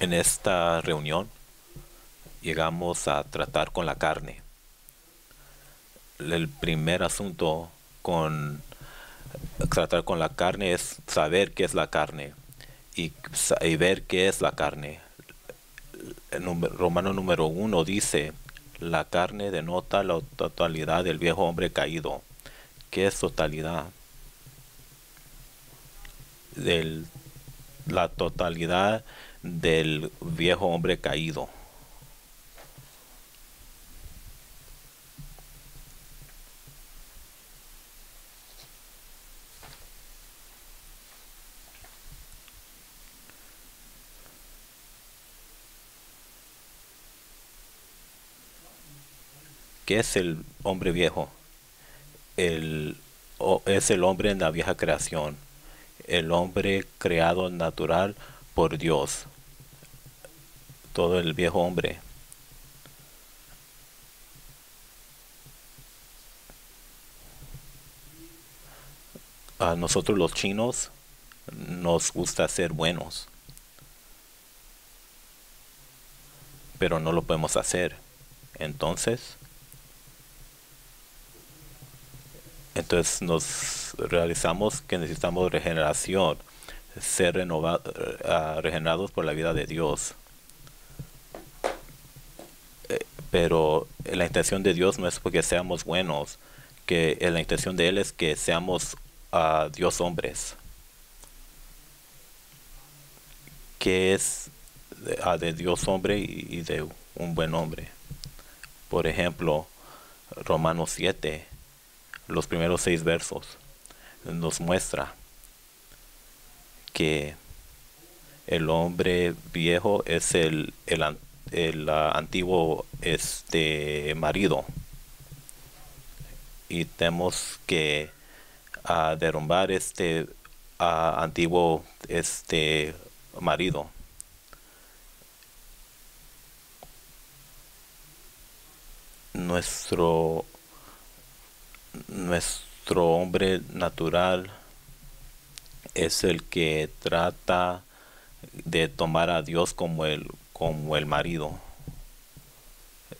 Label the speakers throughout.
Speaker 1: En esta reunión llegamos a tratar con la carne. El primer asunto con tratar con la carne es saber qué es la carne y ver qué es la carne. Romano número 1 dice, la carne denota la totalidad del viejo hombre caído. ¿Qué es totalidad? Del, la totalidad del viejo hombre caído. ¿Qué es el hombre viejo? Es el hombre en la vieja creación, el hombre creado natural por Dios, todo el viejo hombre. A nosotros los chinos nos gusta ser buenos, pero no lo podemos hacer. Entonces, entonces nos realizamos que necesitamos regeneración, ser regenerados por la vida de Dios. Pero la intención de Dios no es porque seamos buenos, que la intención de Él es que seamos Dios hombres, que es de Dios hombre y de un buen hombre. Por ejemplo, Romanos 7, los primeros 6 versos, nos muestra que el hombre viejo es el antiguo marido, y tenemos que derrumbar este antiguo marido. Nuestro nuestro hombre natural es el que trata de tomar a Dios como el marido.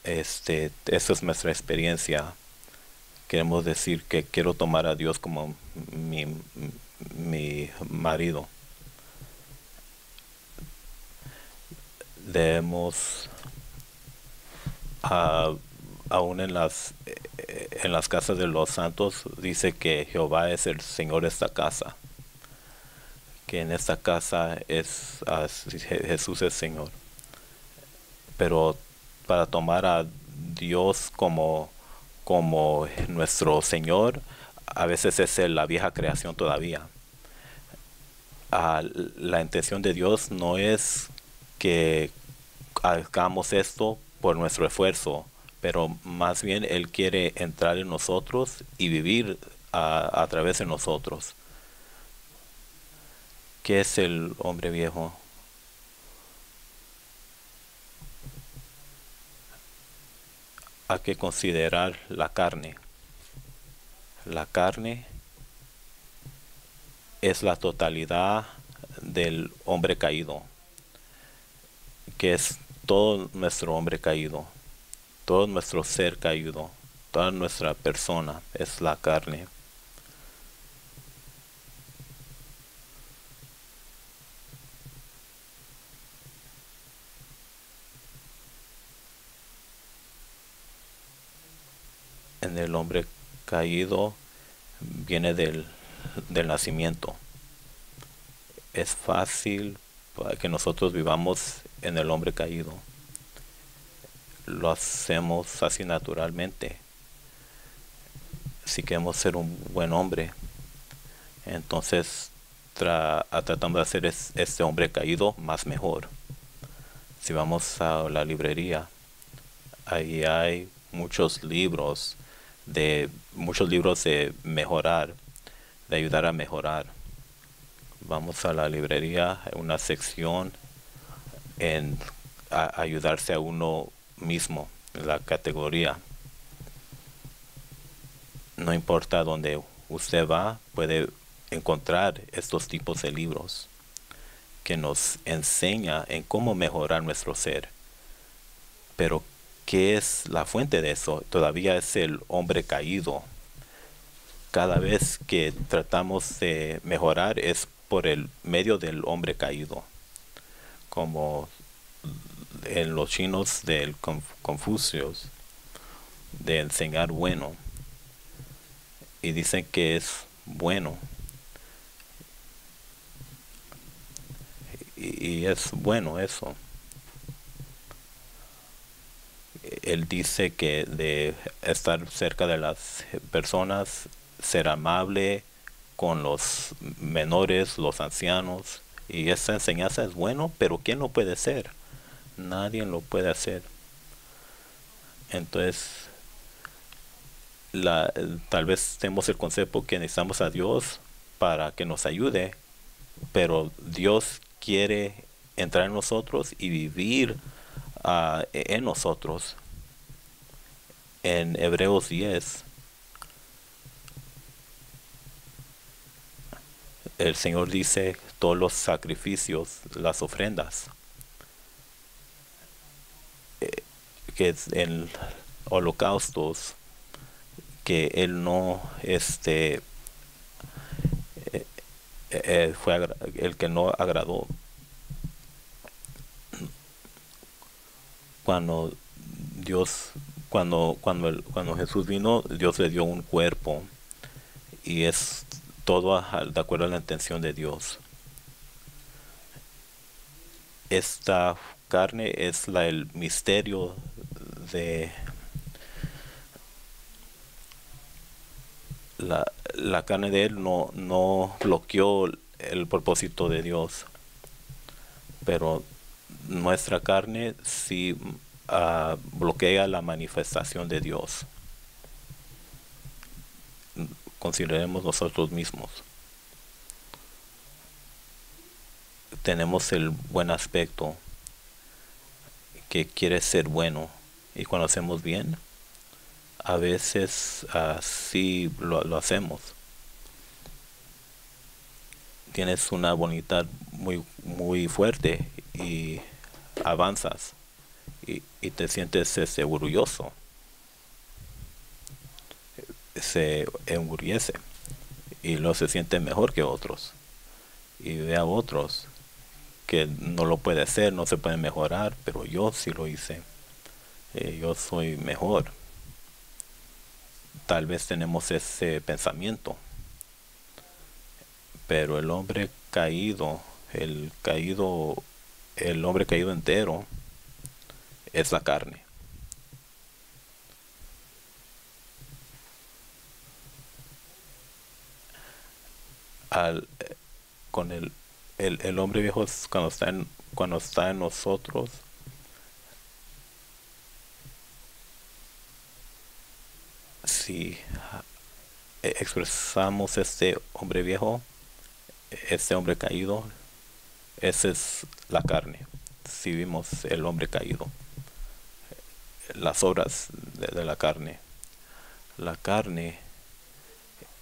Speaker 1: Esa es nuestra experiencia. Queremos decir que quiero tomar a Dios como mi marido. Debemos, ah, aún en las casas de los santos, dice que Jehová es el Señor de esta casa. Que en esta casa Jesús es Señor. Pero para tomar a Dios como nuestro Señor, a veces es la vieja creación todavía. La intención de Dios no es que hagamos esto por nuestro esfuerzo, pero más bien Él quiere entrar en nosotros y vivir a través de nosotros. ¿Qué es el hombre viejo? Hay que considerar la carne. La carne es la totalidad del hombre caído, que es todo nuestro hombre caído, todo nuestro ser caído, toda nuestra persona es la carne. En el hombre caído viene del nacimiento. Es fácil para que nosotros vivamos en el hombre caído. Lo hacemos así naturalmente. Si queremos ser un buen hombre, entonces tratamos de hacer este hombre caído más mejor. Si vamos a la librería, ahí hay muchos libros de mejorar, de ayudar a mejorar. Vamos a la librería, hay una sección en ayudarse a uno mismo, la categoría. No importa dónde usted va, puede encontrar estos tipos de libros que nos enseña en cómo mejorar nuestro ser. Pero, ¿qué es la fuente de eso? Todavía es el hombre caído. Cada vez que tratamos de mejorar es por el medio del hombre caído. Como en los chinos del Confucio, de enseñar bueno. Y dicen que es bueno. Y es bueno eso. Él dice que de estar cerca de las personas, ser amable con los menores, los ancianos. Y esa enseñanza es bueno, pero ¿quién lo puede hacer? Nadie lo puede hacer. Entonces, tal vez tenemos el concepto que necesitamos a Dios para que nos ayude, pero Dios quiere entrar en nosotros y vivir en nosotros. En Hebreos 10, el Señor dice todos los sacrificios, las ofrendas, que es en holocaustos, que Él no fue el que no agradó. Cuando Dios, cuando Jesús vino, Dios le dio un cuerpo y es todo de acuerdo a la intención de Dios. Esta carne es el misterio de la carne de Él. No bloqueó el propósito de Dios, pero nuestra carne sí bloquea la manifestación de Dios. Consideremos nosotros mismos. Tenemos el buen aspecto que quiere ser bueno, y cuando hacemos bien, a veces sí lo hacemos. Tienes una voluntad muy fuerte y avanzas y te sientes orgulloso, se enorgullece y luego se siente mejor que otros y ve a otros que no lo puede hacer, no se puede mejorar, pero yo sí lo hice. Yo soy mejor. Tal vez tenemos ese pensamiento, pero el hombre caído, el hombre caído entero es la carne. Al, con el hombre viejo, cuando está en nosotros, si expresamos este hombre viejo, este hombre caído, esa es la carne. Si vimos el hombre caído, las obras de la carne. La carne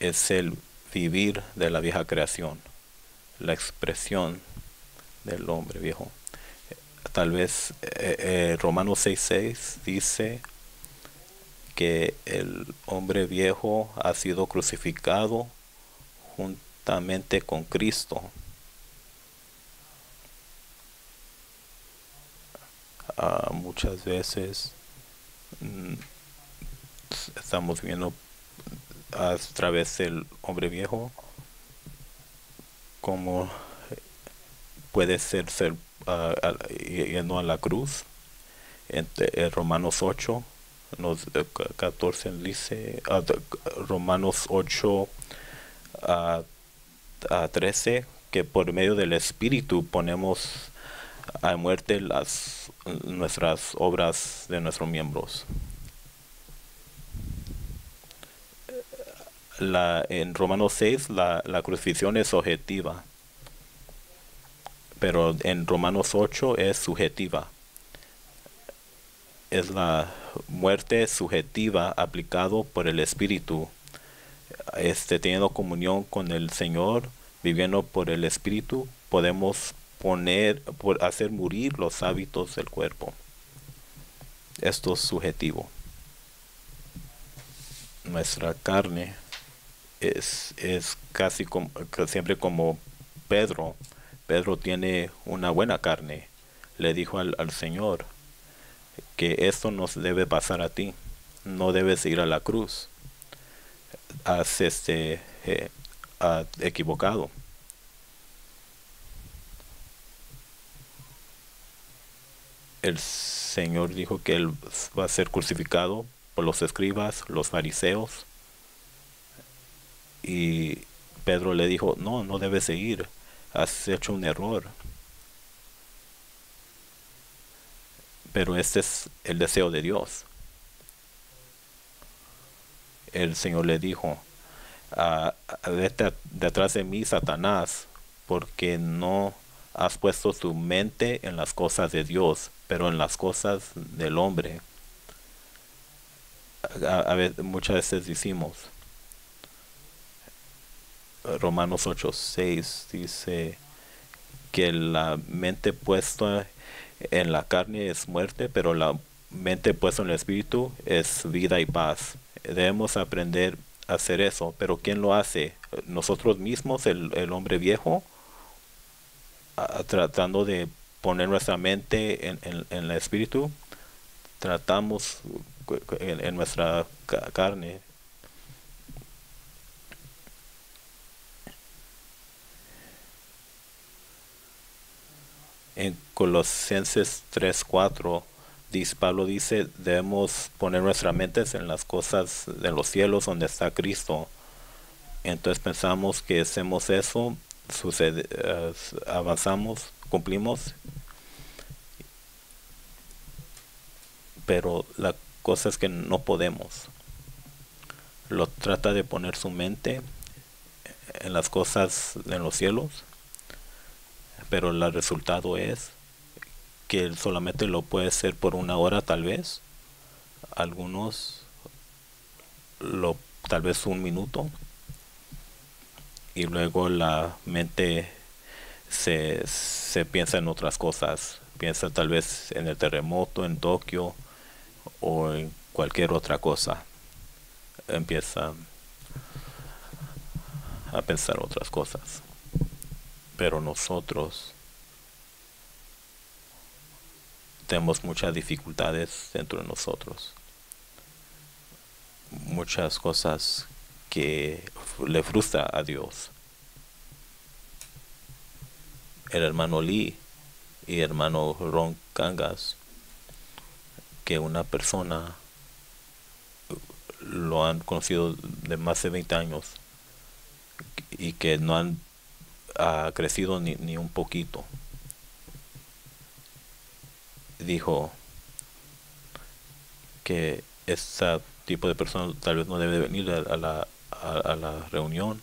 Speaker 1: es el vivir de la vieja creación, la expresión del hombre viejo. Tal vez Romanos 6:6 dice que el hombre viejo ha sido crucificado juntamente con Cristo. Muchas veces estamos viendo a través del hombre viejo como puede ser yendo a la cruz. En Romanos 8 14 dice, Romanos 8 a 13, que por medio del Espíritu ponemos a muerte nuestras obras de nuestros miembros. En Romanos 6 la crucifixión es objetiva, pero en Romanos 8 es subjetiva. Es la muerte subjetiva aplicado por el Espíritu, teniendo comunión con el Señor, viviendo por el Espíritu, podemos por hacer morir los hábitos del cuerpo. Esto es subjetivo. Nuestra carne es casi como, siempre como Pedro. Pedro tiene una buena carne. Le dijo al Señor que esto no debe pasar a ti. No debes ir a la cruz. Has equivocado. El Señor dijo que él va a ser crucificado por los escribas, los fariseos. Y Pedro le dijo, no, no debes seguir, has hecho un error. Pero este es el deseo de Dios. El Señor le dijo, vete detrás de mí, Satanás, porque no has puesto tu mente en las cosas de Dios, pero en las cosas del hombre. Muchas veces decimos, Romanos 8:6 dice que la mente puesta en la carne es muerte, pero la mente puesta en el espíritu es vida y paz. Debemos aprender a hacer eso, pero ¿quién lo hace? Nosotros mismos, el hombre viejo, tratando de poner nuestra mente en el espíritu, tratamos en nuestra carne. En Colosenses 3:4, Pablo dice, debemos poner nuestras mentes en las cosas de los cielos donde está Cristo. Entonces pensamos que hacemos eso, avanzamos, cumplimos, pero la cosa es que no podemos. Lo trata de poner su mente en las cosas en los cielos, pero el resultado es que él solamente lo puede hacer por una hora tal vez, algunos tal vez un minuto, y luego la mente se piensa en otras cosas, piensa tal vez en el terremoto en Tokio o en cualquier otra cosa, empieza a pensar otras cosas. Pero nosotros tenemos muchas dificultades dentro de nosotros, muchas cosas que le frustra a Dios. El hermano Lee y el hermano Ron Cangas, que una persona lo han conocido de más de 20 años y que no han crecido ni un poquito, dijo que ese tipo de persona tal vez no debe venir a la reunión,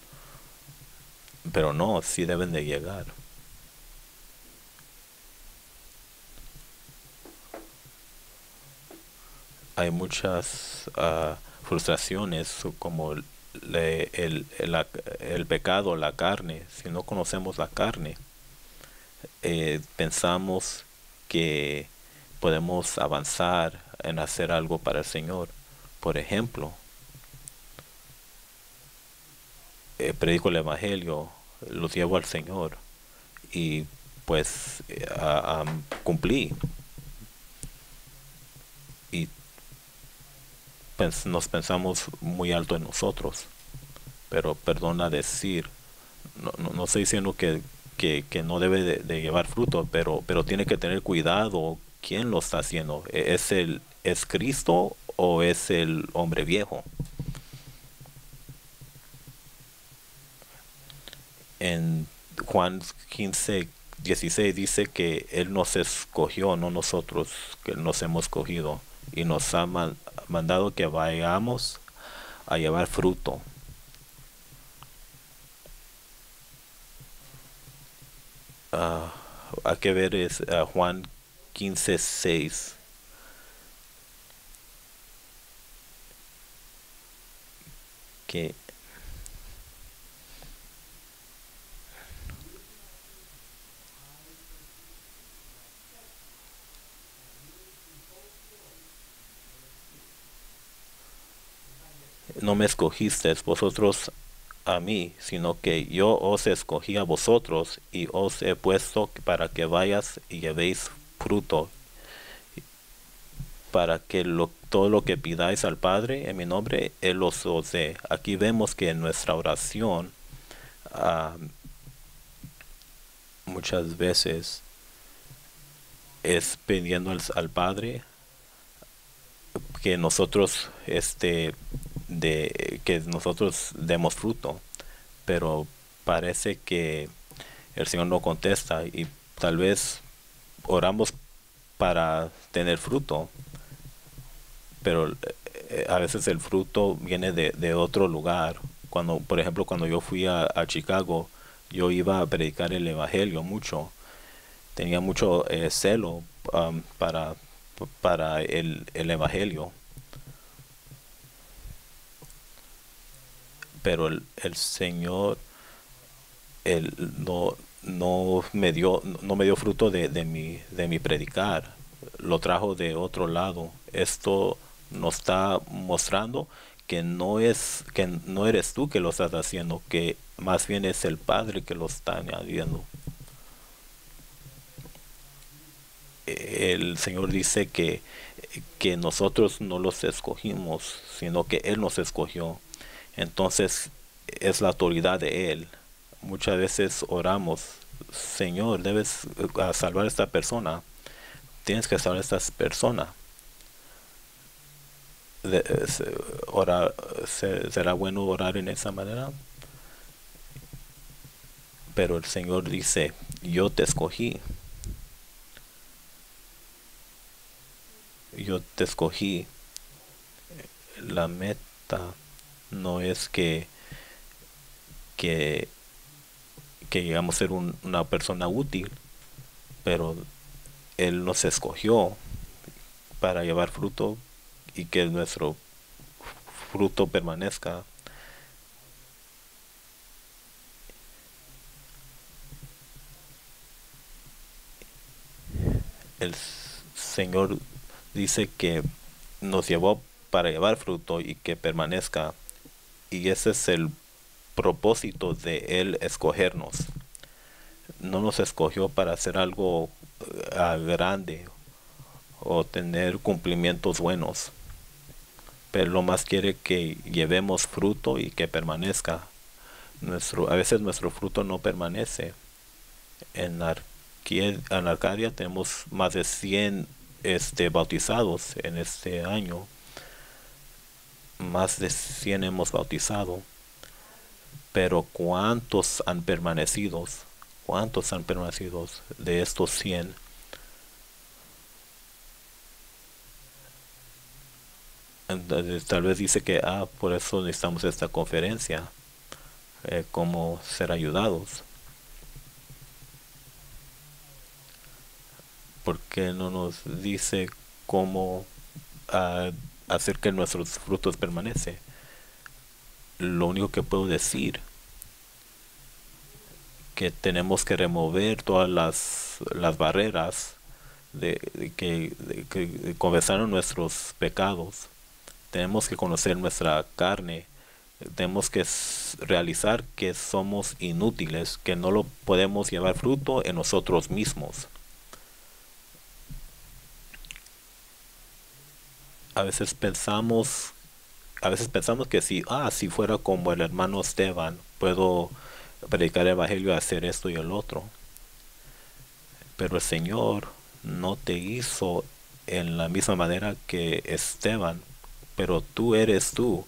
Speaker 1: pero no, sí deben de llegar. Hay muchas frustraciones como el pecado, la carne. Si no conocemos la carne, pensamos que podemos avanzar en hacer algo para el Señor. Por ejemplo, predico el Evangelio, los llevo al Señor y pues cumplí. Y nos pensamos muy alto en nosotros, pero perdona decir, no estoy diciendo que no debe de llevar fruto, pero tiene que tener cuidado quién lo está haciendo. ¿Es Cristo o es el hombre viejo? En Juan 15:16 dice que Él nos escogió, no nosotros que nos hemos escogido, y nos ha mandado que vayamos a llevar fruto. Hay que ver es Juan 15:6. Que no me escogisteis vosotros a mí, sino que yo os escogí a vosotros y os he puesto para que vayas y llevéis fruto, para que todo lo que pidáis al Padre en mi nombre, Él os dé. Aquí vemos que en nuestra oración muchas veces es pidiendo al Padre que nosotros que nosotros demos fruto, pero parece que el Señor no contesta y tal vez oramos para tener fruto, pero a veces el fruto viene de otro lugar. Cuando, por ejemplo, cuando yo fui a Chicago, yo iba a predicar el evangelio mucho, tenía mucho celo para el evangelio, pero el Señor no me dio fruto de mi predicar, lo trajo de otro lado. Esto nos está mostrando que no eres tú que lo estás haciendo, que más bien es el Padre que lo está añadiendo. El Señor dice que nosotros no los escogimos, sino que Él nos escogió. Entonces es la autoridad de Él. Muchas veces oramos, Señor, debes salvar a esta persona, tienes que salvar a esta persona. ¿Será bueno orar en esa manera? Pero el Señor dice, yo te escogí. Yo te escogí. La meta no es que, que llegamos a ser una persona útil, pero Él nos escogió para llevar fruto y que nuestro fruto permanezca. El Señor dice que nos llevó para llevar fruto y que permanezca, y ese es el propósito de Él escogernos. No nos escogió para hacer algo grande o tener cumplimientos buenos, pero lo más quiere que llevemos fruto y que permanezca. A veces nuestro fruto no permanece. En Arcadia tenemos más de 100 bautizados en este año. Más de 100 hemos bautizado. Pero ¿cuántos han permanecido? ¿Cuántos han permanecido de estos 100? Entonces, tal vez dice que por eso necesitamos esta conferencia, cómo ser ayudados. ¿Por qué no nos dice cómo hacer que nuestros frutos permanecen? Lo único que puedo decir que tenemos que remover todas las barreras que confesaron nuestros pecados. Tenemos que conocer nuestra carne. Tenemos que realizar que somos inútiles, que no lo podemos llevar fruto en nosotros mismos. A veces pensamos que si fuera como el hermano Esteban, puedo predicar el evangelio, hacer esto y el otro. Pero el Señor no te hizo en la misma manera que Esteban, pero tú eres tú.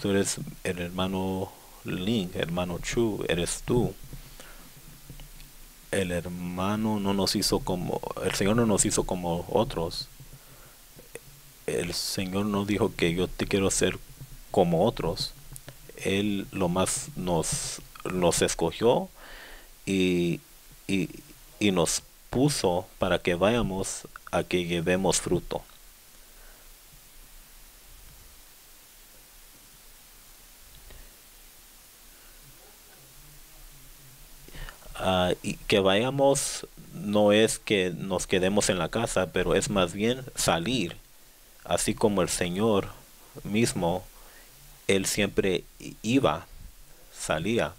Speaker 1: Tú eres el hermano Lin, hermano Chu, eres tú. El hermano no nos hizo como, el Señor no nos hizo como otros. El Señor no dijo que yo te quiero ser como otros. Él lo más nos escogió y, y, y nos puso para que vayamos a que llevemos fruto. Y que vayamos no es que nos quedemos en la casa, pero es más bien salir, así como el Señor mismo Él siempre iba, salía.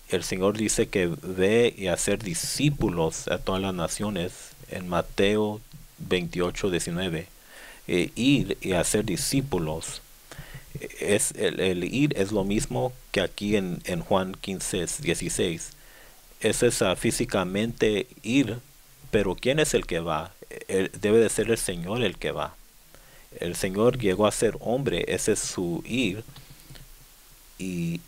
Speaker 1: El Señor dice que ve y hacer discípulos a todas las naciones en Mateo 28:19. Ir y hacer discípulos. El ir es lo mismo que aquí en Juan 15:16. Ese es físicamente ir, pero ¿quién es el que va? Debe de ser el Señor el que va. El Señor llegó a ser hombre, ese es su ir, y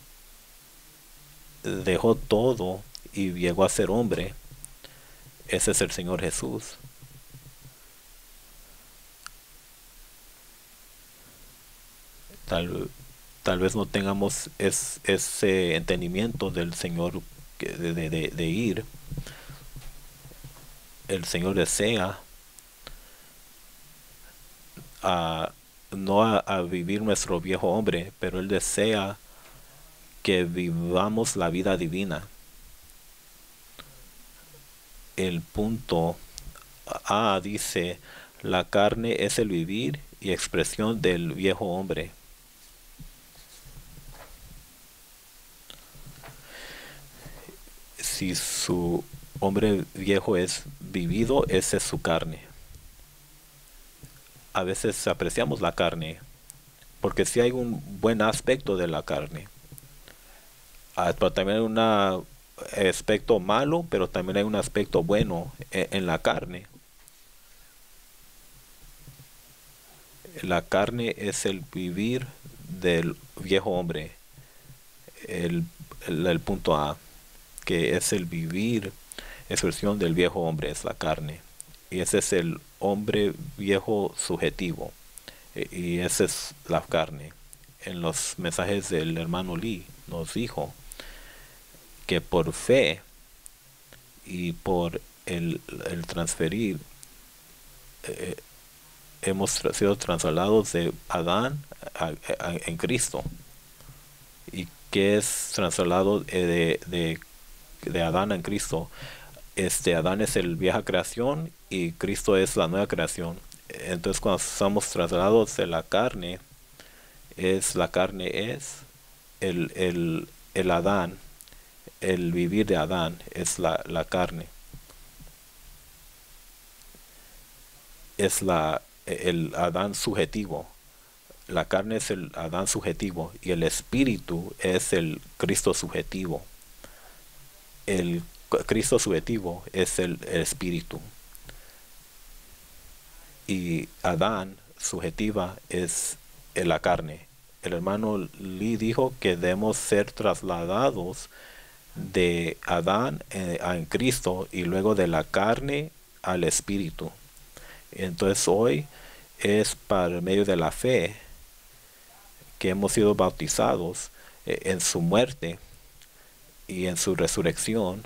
Speaker 1: dejó todo y llegó a ser hombre. Ese es el Señor Jesús. Tal, tal vez no tengamos ese entendimiento del Señor de ir. El Señor desea a, no a vivir nuestro viejo hombre, pero Él desea que vivamos la vida divina. El punto A dice, la carne es el vivir y expresión del viejo hombre. Si su hombre viejo es vivido, esa es su carne. A veces apreciamos la carne, porque sí hay un buen aspecto de la carne. Pero también hay un aspecto malo, pero también hay un aspecto bueno en la carne. La carne es el vivir del viejo hombre. El punto A, que es el vivir, expresión del viejo hombre, es la carne. Y ese es el hombre viejo subjetivo. Y esa es la carne. En los mensajes del hermano Lee nos dijo que por fe y por el transferir, hemos sido trasladados de Adán en Cristo. ¿Y que es trasladado de Adán en Cristo? Adán es el vieja creación y Cristo es la nueva creación. Entonces cuando somos trasladados de la carne, la carne es el Adán, el vivir de Adán es la carne. Es el Adán subjetivo. La carne es el Adán subjetivo y el espíritu es el Cristo subjetivo. El Cristo subjetivo es el espíritu. Y Adán subjetiva es la carne. El hermano Lee dijo que debemos ser trasladados de Adán a Cristo y luego de la carne al espíritu. Entonces hoy es por medio de la fe que hemos sido bautizados en su muerte y en su resurrección.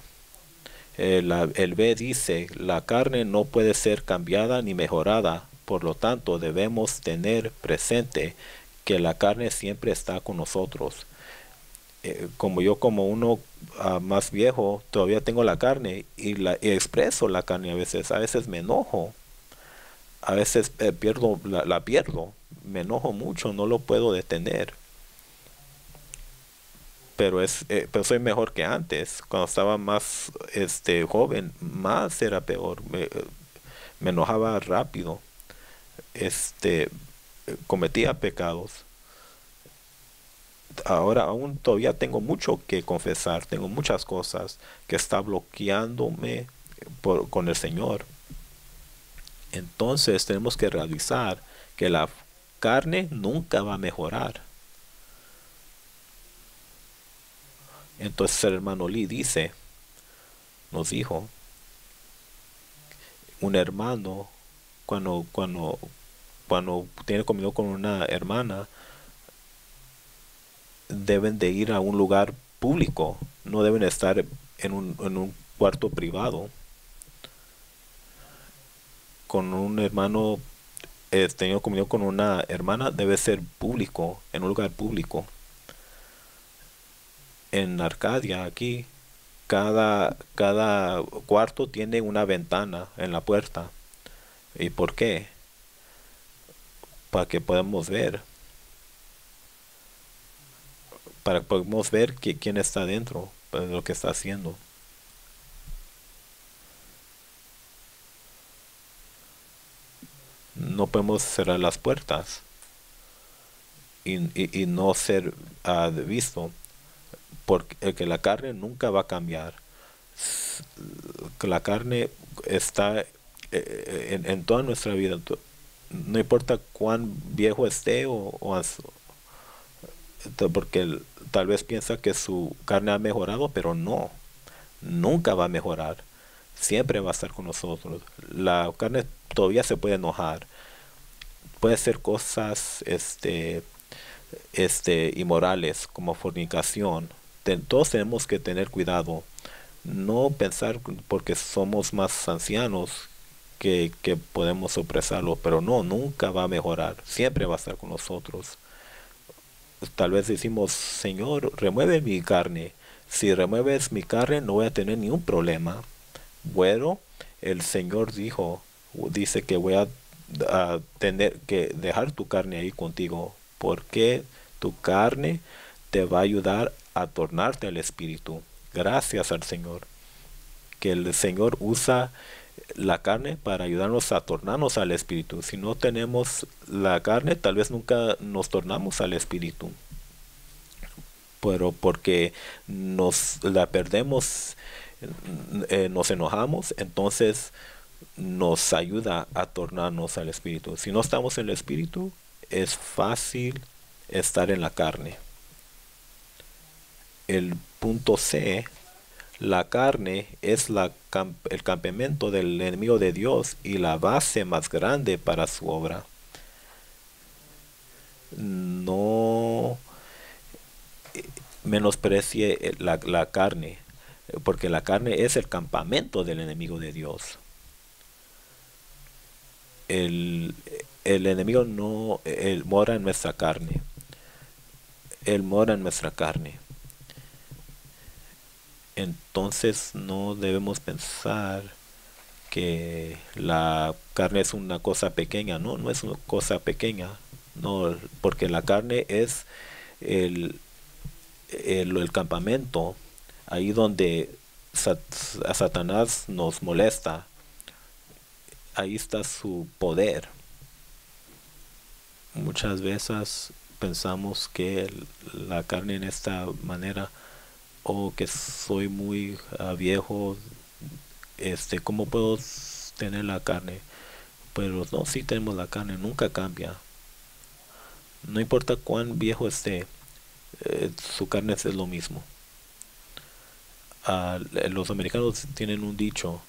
Speaker 1: El B dice, la carne no puede ser cambiada ni mejorada, por lo tanto debemos tener presente que la carne siempre está con nosotros. Como uno más viejo, todavía tengo la carne y expreso la carne a veces me enojo, a veces la pierdo, me enojo mucho, no lo puedo detener. Pero soy mejor que antes. Cuando estaba más joven, más era peor. Me enojaba rápido. Este, Cometía pecados. Ahora aún todavía tengo mucho que confesar. Tengo muchas cosas que está bloqueándome con el Señor. Entonces tenemos que realizar que la carne nunca va a mejorar. Entonces el hermano Lee nos dijo, un hermano cuando tiene comunión con una hermana, deben de ir a un lugar público, no deben estar en un cuarto privado. Con un hermano, teniendo comunión con una hermana, debe ser público, en un lugar público. En Arcadia, aquí, cada cuarto tiene una ventana en la puerta. ¿Y por qué? Para que podamos ver. para que podamos ver quién está dentro, lo que está haciendo. No podemos cerrar las puertas y no ser visto, porque la carne nunca va a cambiar. Que la carne está en toda nuestra vida. No importa cuán viejo esté porque tal vez piensa que su carne ha mejorado, pero no, nunca va a mejorar. Siempre va a estar con nosotros. La carne todavía se puede enojar, puede hacer cosas inmorales como fornicación. Todos tenemos que tener cuidado, no pensar porque somos más ancianos que podemos opresarlo, pero no, nunca va a mejorar, siempre va a estar con nosotros. Tal vez decimos, Señor, remueve mi carne. Si remueves mi carne no voy a tener ningún problema. Bueno, el Señor dice que voy a tener que dejar tu carne ahí contigo, porque tu carne te va a ayudar a tornarte al Espíritu. Gracias al Señor, que el Señor usa la carne para ayudarnos a tornarnos al Espíritu. Si no tenemos la carne, tal vez nunca nos tornamos al Espíritu, pero porque nos la perdemos, nos enojamos, entonces nos ayuda a tornarnos al Espíritu. Si no estamos en el Espíritu, es fácil estar en la carne. El punto C, la carne es el campamento del enemigo de Dios y la base más grande para su obra. No menosprecie la carne, porque la carne es el campamento del enemigo de Dios. El, el enemigo no él mora en nuestra carne. Él mora en nuestra carne. Entonces no debemos pensar que la carne es una cosa pequeña. No, no es una cosa pequeña. No, porque la carne es el, el campamento, ahí donde a Satanás nos molesta. Ahí está su poder. Muchas veces pensamos que la carne en esta manera, o que soy muy viejo, ¿cómo puedo tener la carne? Pero no, si tenemos la carne, nunca cambia. No importa cuán viejo esté, su carne es lo mismo. Los americanos tienen un dicho,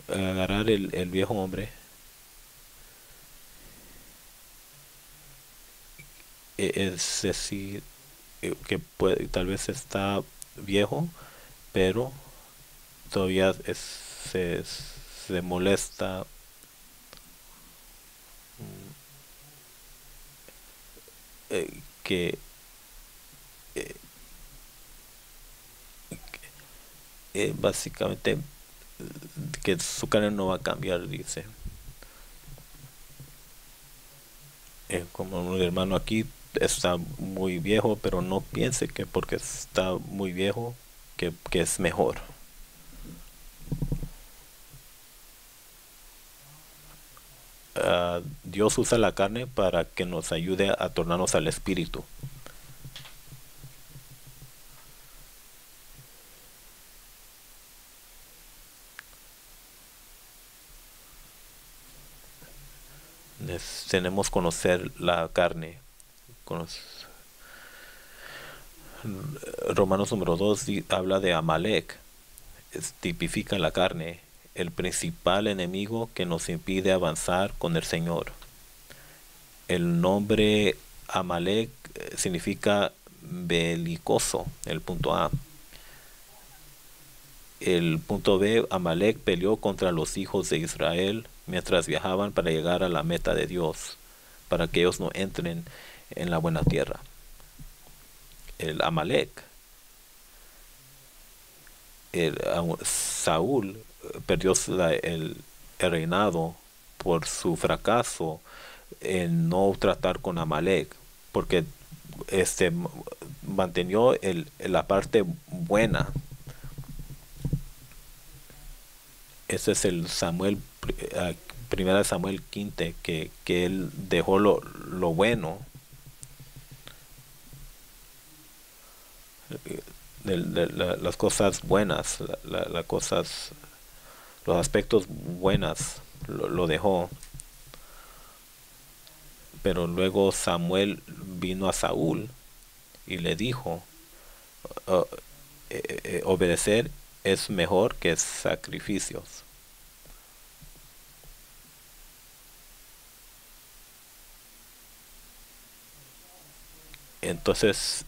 Speaker 1: agarrar el viejo hombre, es decir, que tal vez está viejo, pero todavía se, se molesta, que básicamente que su carne no va a cambiar, dice. Como un hermano aquí está muy viejo, pero no piense que porque está muy viejo que es mejor. Dios usa la carne para que nos ayude a tornarnos al Espíritu. Tenemos que conocer la carne. Romanos número 2 habla de Amalek, tipifica la carne, el principal enemigo que nos impide avanzar con el Señor. El nombre Amalek significa belicoso, el punto A. El punto B, Amalek peleó contra los hijos de Israel mientras viajaban para llegar a la meta de Dios, para que ellos no entren en la buena tierra. El Amalek, Saúl perdió el reinado por su fracaso en no tratar con Amalek, porque mantenió la parte buena. Ese es el primera Samuel 15, que él dejó lo bueno, las cosas buenas, las cosas, los aspectos buenas, lo dejó. Pero luego Samuel vino a Saúl y le dijo, "Oh, obedecer es mejor que sacrificios". Entonces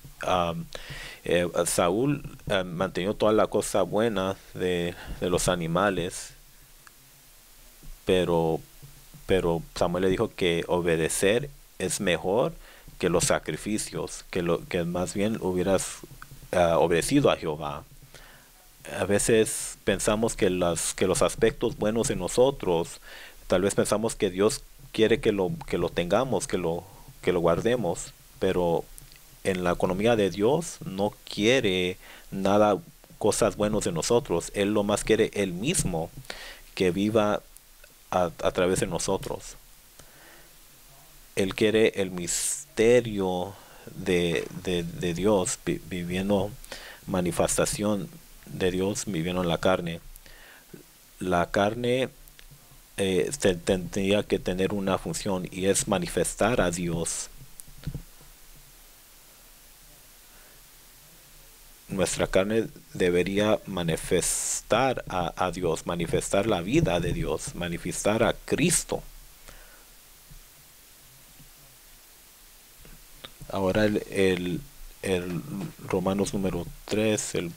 Speaker 1: Saúl mantenió toda la cosa buena de los animales, pero, pero Samuel le dijo que obedecer es mejor que los sacrificios, que más bien hubieras obedecido a Jehová. A veces pensamos que los aspectos buenos en nosotros, tal vez pensamos que Dios quiere que lo tengamos, que lo guardemos, pero en la economía de Dios no quiere nada, cosas buenas de nosotros. Él lo más quiere Él mismo que viva a través de nosotros. Él quiere el misterio de Dios viviendo, manifestación de Dios viviendo en la carne. La carne tendría que tener una función, y es manifestar a Dios. Nuestra carne debería manifestar a Dios, manifestar la vida de Dios, manifestar a Cristo. Ahora el Romanos número 3, el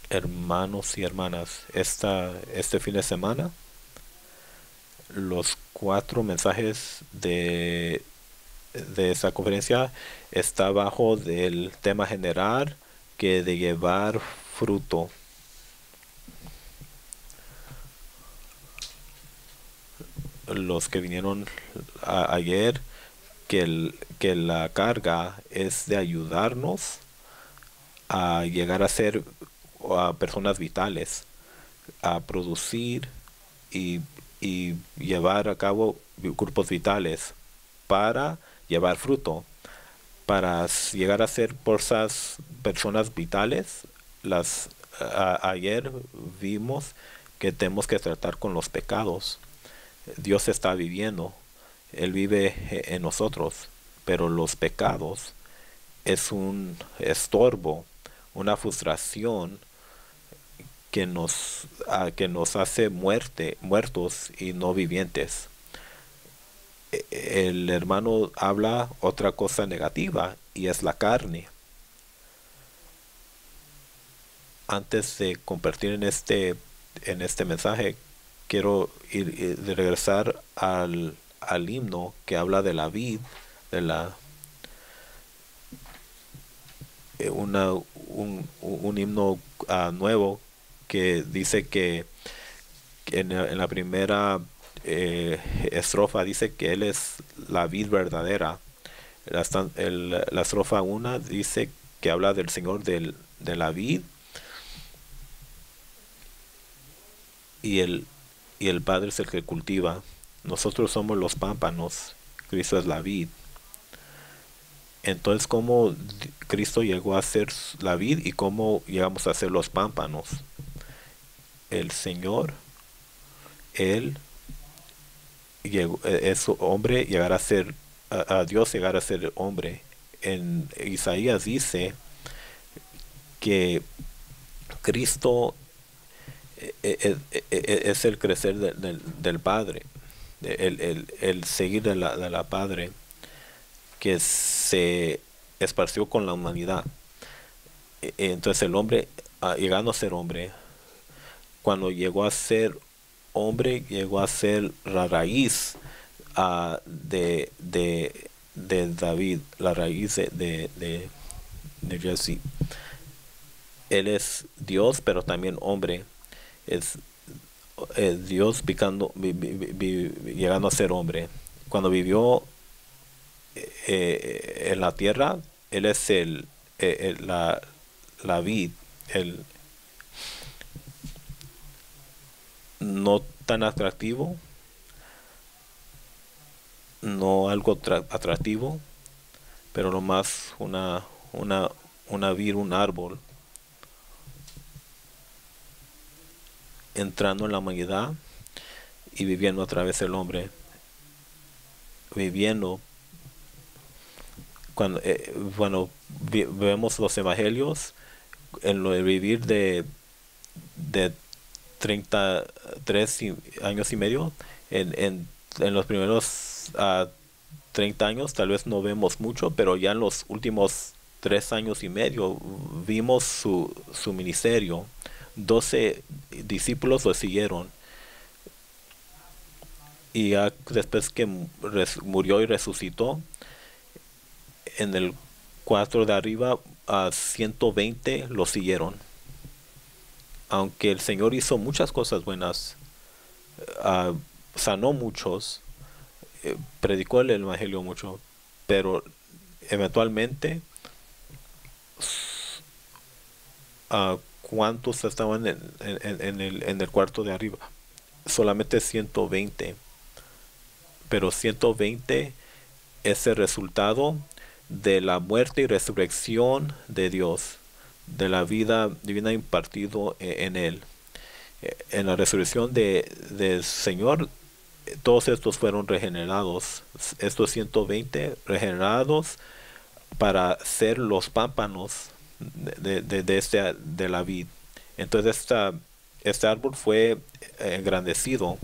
Speaker 1: hermanos y hermanas, este fin de semana, los 4 mensajes de esa conferencia está bajo del tema general, que de llevar fruto. Los que vinieron ayer, que la carga es de ayudarnos a llegar a ser personas vitales, a producir y, y llevar a cabo grupos vitales para llevar fruto, para llegar a ser personas vitales. Ayer vimos que tenemos que tratar con los pecados. Dios está viviendo, Él vive en nosotros, pero los pecados es un estorbo, una frustración que nos hace muertos y no vivientes. El hermano habla otra cosa negativa, y es la carne. Antes de compartir en este mensaje, quiero regresar al himno que habla de la vid, de la un himno nuevo, que dice que en la primera estrofa dice que Él es la vid verdadera. La estrofa 1 dice que habla del Señor de la vid, y el Padre es el que cultiva. Nosotros somos los pámpanos, Cristo es la vid. Entonces, ¿cómo Cristo llegó a ser la vid y cómo llegamos a ser los pámpanos? El Señor, Él es hombre, llegar a ser a Dios, llegar a ser hombre. En Isaías dice que Cristo es el crecer del Padre, el seguir de la Padre, que se esparció con la humanidad. Entonces el hombre, llegando a ser hombre, cuando llegó a ser hombre, llegó a ser la raíz de David, la raíz de Jesse. Él es Dios, pero también hombre. Es Dios llegando a ser hombre. Cuando vivió en la tierra, Él es la vid, el no tan atractivo, no algo atractivo, pero lo más una vid, un árbol, entrando en la humanidad y viviendo a través del hombre, viviendo. Cuando vemos los evangelios, en lo de vivir de 33 años y medio, en los primeros 30 años tal vez no vemos mucho, pero ya en los últimos 3 años y medio vimos su ministerio. 12 discípulos lo siguieron, y ya después que murió y resucitó, en el 4 de arriba a 120 lo siguieron. Aunque el Señor hizo muchas cosas buenas, ah, sanó muchos, predicó el evangelio mucho, pero eventualmente, ¿cuántos estaban en el cuarto de arriba? Solamente 120, pero 120 es el resultado de la muerte y resurrección de Dios, de la vida divina impartido en Él. En la resurrección del Señor, todos estos fueron regenerados, estos 120 regenerados para ser los pámpanos de la vid. Entonces este árbol fue engrandecido,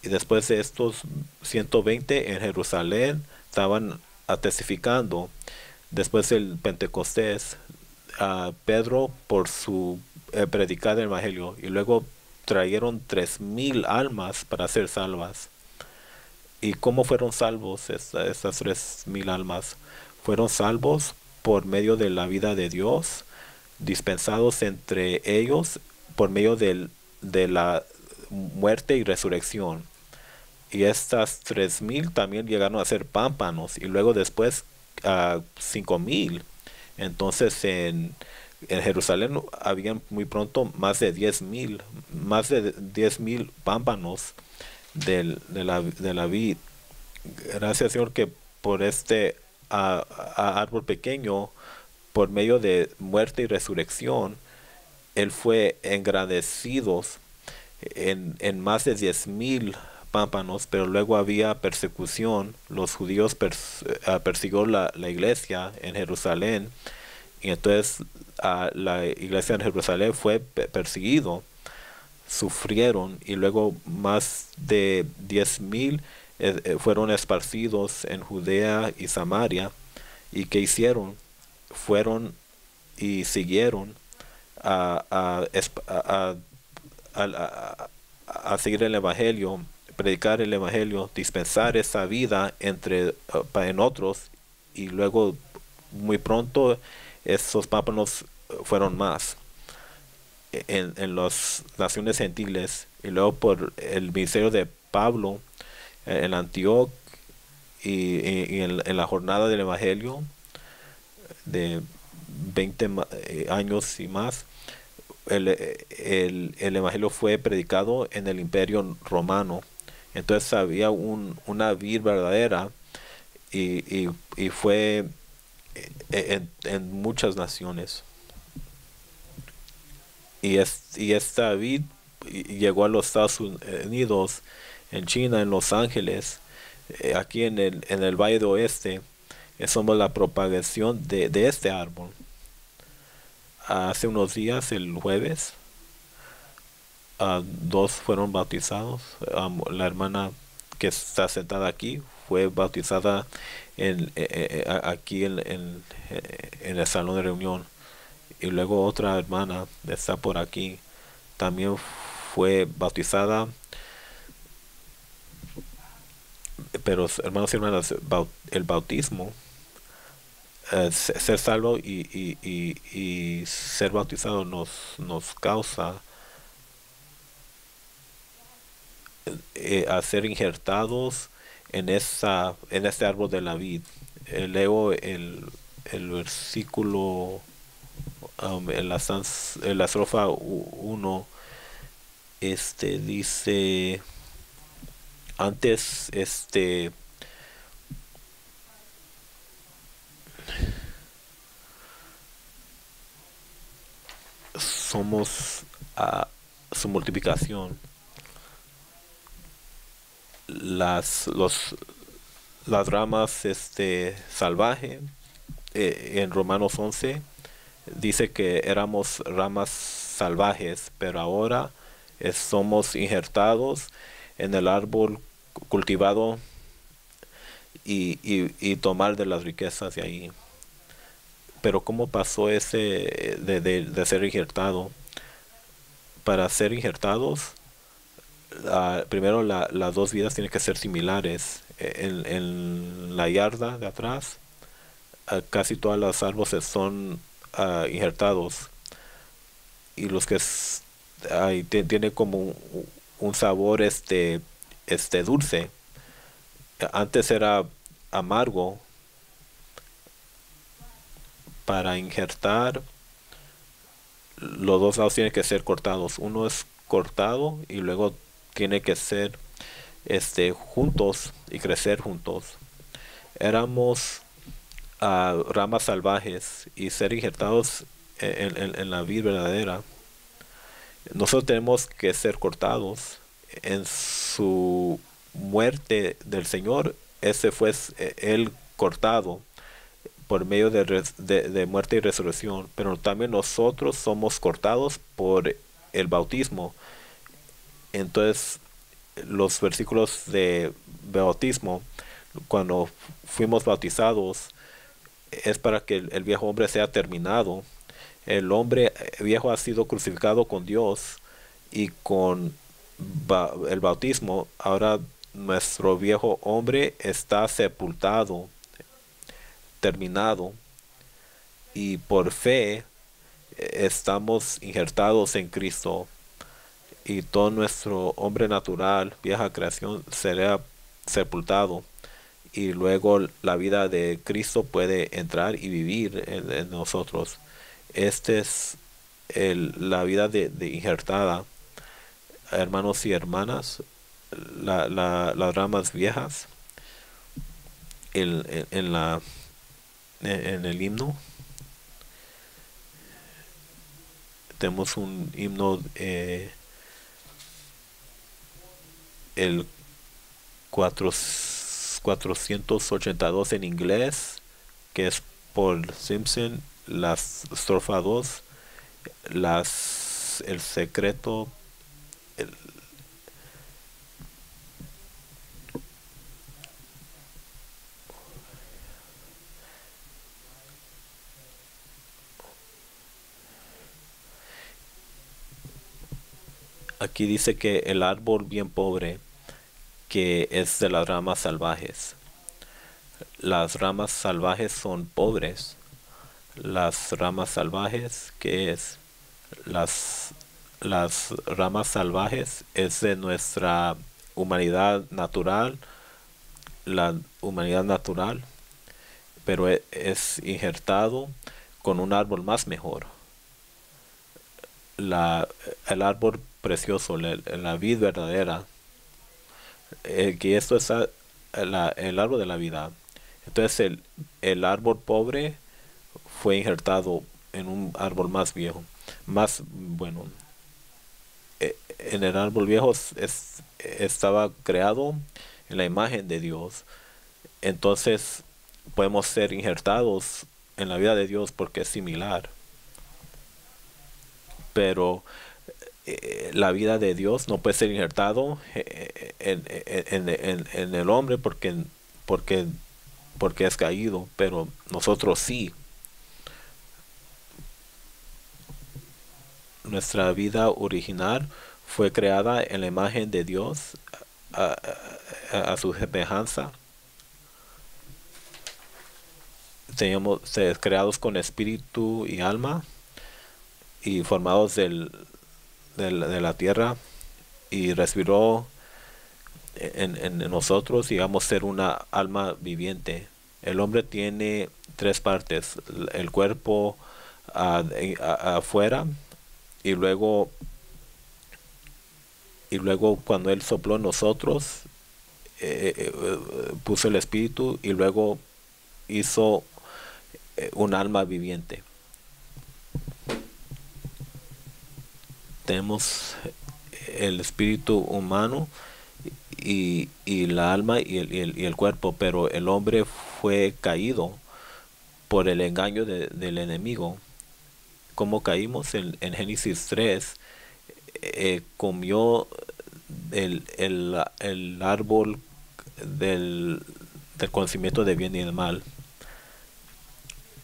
Speaker 1: y después de estos 120 en Jerusalén estaban testificando. Después del Pentecostés, Pedro por su predicar el evangelio, y luego trajeron 3000 almas para ser salvas. ¿Y cómo fueron salvos estas 3000 almas? Fueron salvos por medio de la vida de Dios, dispensados entre ellos por medio de la muerte y resurrección. Y estas 3000 también llegaron a ser pámpanos, y luego después 5000. Entonces en Jerusalén habían muy pronto más de 10,000 pámpanos de la vid. Gracias, Señor, que por este árbol pequeño, por medio de muerte y resurrección, Él fue engrandecido en más de 10,000 pámpanos. Pero luego había persecución. Los judíos persiguió la iglesia en Jerusalén, y entonces la iglesia en Jerusalén fue perseguido, sufrieron, y luego más de 10,000 fueron esparcidos en Judea y Samaria. ¿Y qué hicieron? Fueron y siguieron a, a, a, a seguir el evangelio, predicar el evangelio, dispensar esa vida en otros. Y luego muy pronto esos pámpanos fueron más en las naciones gentiles, y luego por el ministerio de Pablo en Antioquía, y en la jornada del evangelio de 20 años y más. El evangelio fue predicado en el imperio romano. Entonces había una vid verdadera, y fue en muchas naciones. Y esta vid llegó a los Estados Unidos, en China, en Los Ángeles, aquí en el Valle de Oeste. Somos la propagación de este árbol. Hace unos días, el jueves, dos fueron bautizados. La hermana que está sentada aquí fue bautizada aquí en el salón de reunión. Y luego otra hermana está por aquí, también fue bautizada. Pero hermanos y hermanas, el bautismo ser salvo y ser bautizado nos causa a ser injertados en este árbol de la vid. Leo el versículo en la estrofa 1, dice antes, somos a su multiplicación. Las ramas salvaje, en Romanos 11 dice que éramos ramas salvajes, pero ahora somos injertados en el árbol cultivado y tomar de las riquezas de ahí. Pero ¿cómo pasó ese de ser injertado? Para ser injertados, primero las dos vidas tienen que ser similares. En la yarda de atrás, casi todas las árboles son injertados, y los que tiene como un sabor dulce. Antes era amargo. Para injertar, los dos lados tienen que ser cortados. Uno es cortado y luego tiene que ser juntos y crecer juntos. Éramos ramas salvajes y ser injertados en la vida verdadera. Nosotros tenemos que ser cortados. En su muerte del Señor, ese fue el cortado por medio de muerte y resurrección, pero también nosotros somos cortados por el bautismo. Entonces, los versículos de bautismo, cuando fuimos bautizados, es para que el viejo hombre sea terminado. El hombre viejo ha sido crucificado con Dios, y con el bautismo ahora nuestro viejo hombre está sepultado, terminado, y por fe estamos injertados en Cristo, y todo nuestro hombre natural, vieja creación, será sepultado, y luego la vida de Cristo puede entrar y vivir en nosotros. Esta es la vida de injertada, hermanos y hermanas. Las ramas viejas en el himno. Tenemos un himno, el 482 en inglés, que es por Simpson, la estrofa 2, el secreto, el- aquí dice que el árbol bien pobre, que es de las ramas salvajes. Las ramas salvajes son pobres. Las ramas salvajes, ¿qué es? Las, las ramas salvajes es de nuestra humanidad natural, la humanidad natural, pero es injertado con un árbol más mejor. La, el árbol precioso, la vid verdadera, que esto es el árbol de la vida. Entonces el árbol pobre fue injertado en un árbol más viejo, más bueno. En el árbol viejo estaba creado en la imagen de Dios. Entonces podemos ser injertados en la vida de Dios porque es similar. Pero la vida de Dios no puede ser injertado en el hombre porque, porque es caído, pero nosotros sí. Nuestra vida original fue creada en la imagen de Dios, a su semejanza. creados con espíritu y alma y formados de la tierra, y respiró en nosotros y vamos a ser una alma viviente. El hombre tiene tres partes: el cuerpo afuera, y luego cuando él sopló en nosotros, puso el espíritu, y luego hizo un alma viviente. Tenemos el espíritu humano y la alma y el cuerpo, pero el hombre fue caído por el engaño del enemigo. ¿Cómo caímos? En Génesis 3, comió el árbol del conocimiento de bien y del mal.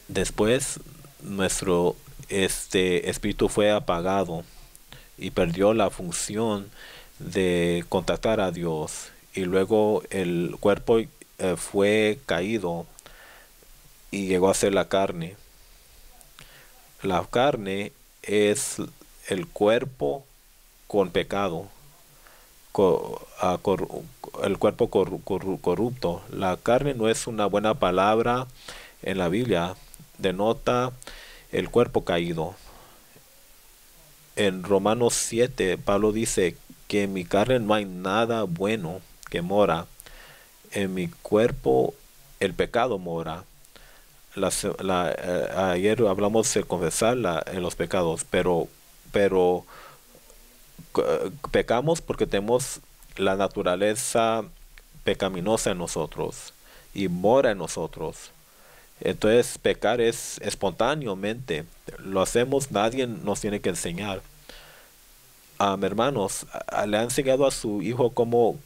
Speaker 1: Después nuestro espíritu fue apagado y perdió la función de contactar a Dios, y luego el cuerpo fue caído y llegó a ser la carne. La carne es el cuerpo con pecado, co- a cor- el cuerpo corrupto. La carne no es una buena palabra en la Biblia, denota el cuerpo caído. En Romanos 7, Pablo dice que en mi carne no hay nada bueno que mora, en mi cuerpo el pecado mora. Ayer hablamos de confesar en los pecados, pero pecamos porque tenemos la naturaleza pecaminosa en nosotros y mora en nosotros. Entonces pecar es espontáneamente, lo hacemos, nadie nos tiene que enseñar. Hermanos, le han enseñado a su hijo cómo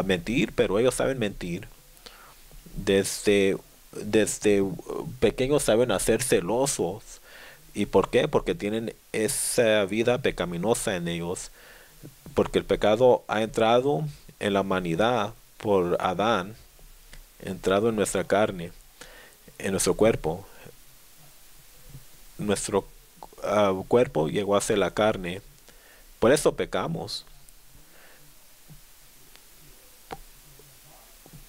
Speaker 1: mentir, pero ellos saben mentir. Desde pequeños saben hacer celosos. ¿Y por qué? Porque tienen esa vida pecaminosa en ellos. Porque el pecado ha entrado en la humanidad por Adán, entrado en nuestra carne, en nuestro cuerpo. Nuestro cuerpo llegó a ser la carne. Por eso pecamos.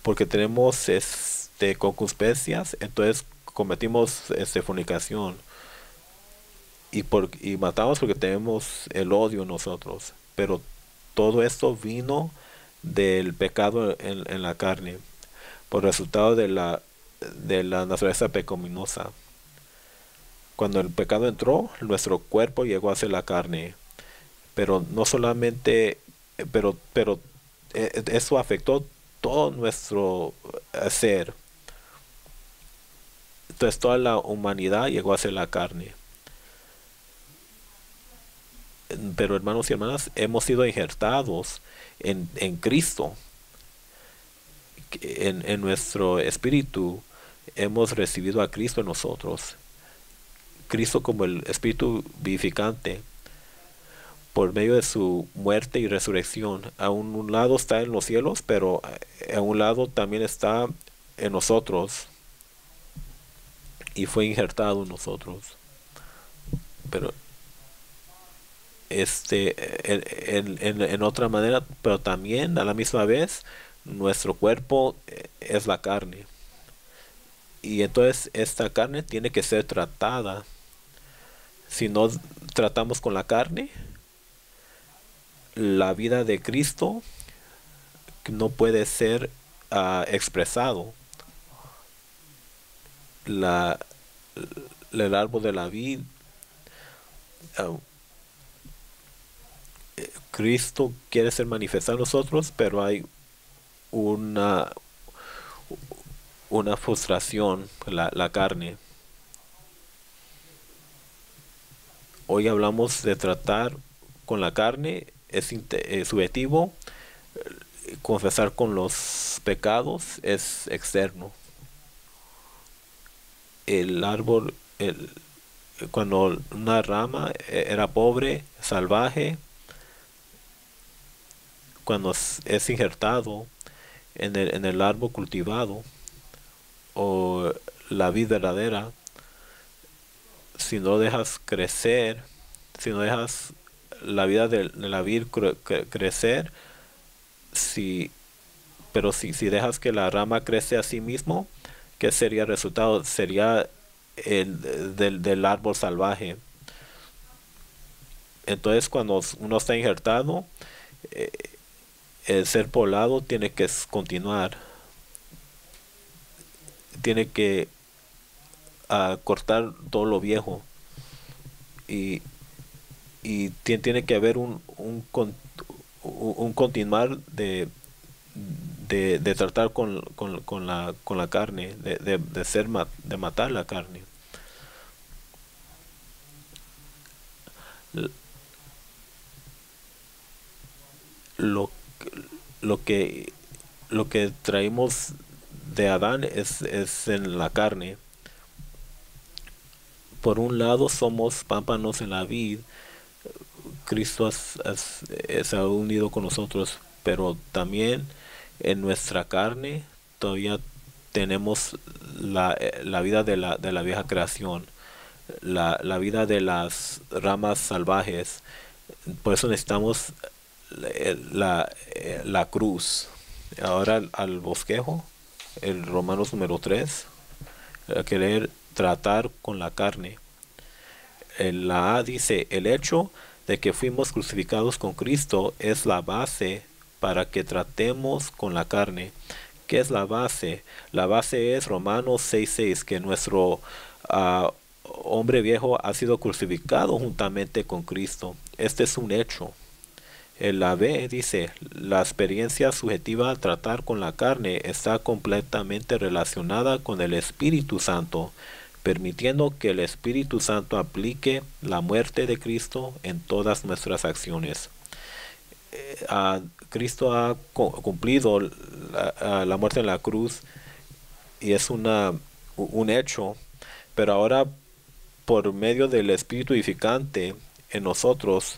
Speaker 1: Porque tenemos concupiscencias, entonces cometimos fornicación, y matamos porque tenemos el odio en nosotros. Pero todo esto vino del pecado en la carne, por resultado de la naturaleza pecaminosa. Cuando el pecado entró, nuestro cuerpo llegó a ser la carne, pero no solamente, pero eso afectó todo nuestro ser. Entonces toda la humanidad llegó a ser la carne. Pero hermanos y hermanas, hemos sido injertados en Cristo. En nuestro espíritu hemos recibido a Cristo en nosotros. Cristo como el espíritu vivificante, por medio de su muerte y resurrección. A un lado está en los cielos, pero a un lado también está en nosotros, y fue injertado en nosotros. Pero en otra manera, pero también a la misma vez, nuestro cuerpo es la carne. Y entonces esta carne tiene que ser tratada. Si no tratamos con la carne, la vida de Cristo no puede ser expresado. La, el árbol de la vida, ah, Cristo quiere ser manifestado en nosotros, pero hay una, una frustración, la carne. Hoy hablamos de tratar con la carne, es subjetivo. Confesar con los pecados es externo. El árbol, cuando una rama era pobre, salvaje, cuando es injertado en el árbol cultivado, o la vid verdadera, si no dejas crecer, si no dejas la vida de la vid crecer, si, pero si dejas que la rama crece a sí mismo, ¿qué sería el resultado? Sería del árbol salvaje. Entonces, cuando uno está injertado, eh, el ser poblado tiene que continuar, tiene que cortar todo lo viejo, y, tiene que haber un continuar de tratar con la carne, de matar la carne. Lo, lo que lo que traemos de Adán es en la carne. Por un lado somos pámpanos en la vid, Cristo se ha unido con nosotros, pero también en nuestra carne todavía tenemos la vida de la vieja creación, la vida de las ramas salvajes. Por eso necesitamos la cruz. Ahora al bosquejo, el Romanos número 3, querer tratar con la carne. La A dice, el hecho de que fuimos crucificados con Cristo es la base para que tratemos con la carne. ¿Qué es la base? La base es Romanos 6:6, que nuestro hombre viejo ha sido crucificado juntamente con Cristo. Este es un hecho. La B dice, la experiencia subjetiva al tratar con la carne está completamente relacionada con el Espíritu Santo, permitiendo que el Espíritu Santo aplique la muerte de Cristo en todas nuestras acciones. Cristo ha cumplido la muerte en la cruz, y es un hecho, pero ahora por medio del Espíritu edificante en nosotros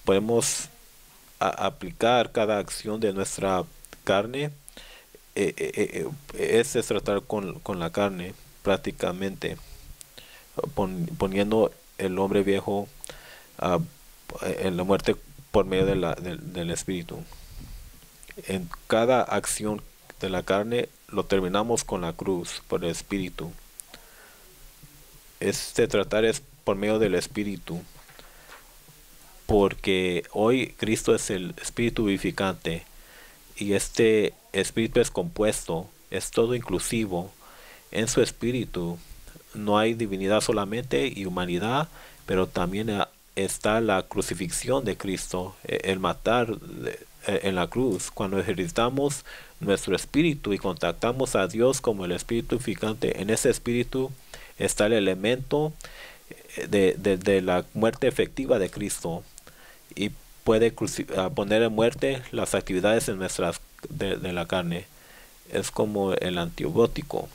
Speaker 1: podemos aplicar cada acción de nuestra carne. Ese es tratar con la carne prácticamente, poniendo el hombre viejo uh, en la muerte por medio del espíritu. En cada acción de la carne lo terminamos con la cruz por el espíritu. Este tratar es por medio del espíritu, porque hoy Cristo es el espíritu vivificante, y este espíritu es compuesto, es todo inclusivo. En su espíritu no hay divinidad solamente y humanidad, pero también está la crucifixión de Cristo, el matar en la cruz. Cuando ejercitamos nuestro espíritu y contactamos a Dios como el espíritu vivificante, en ese espíritu está el elemento de la muerte efectiva de Cristo, y puede poner en muerte las actividades en nuestras de la carne. Es como el antibiótico.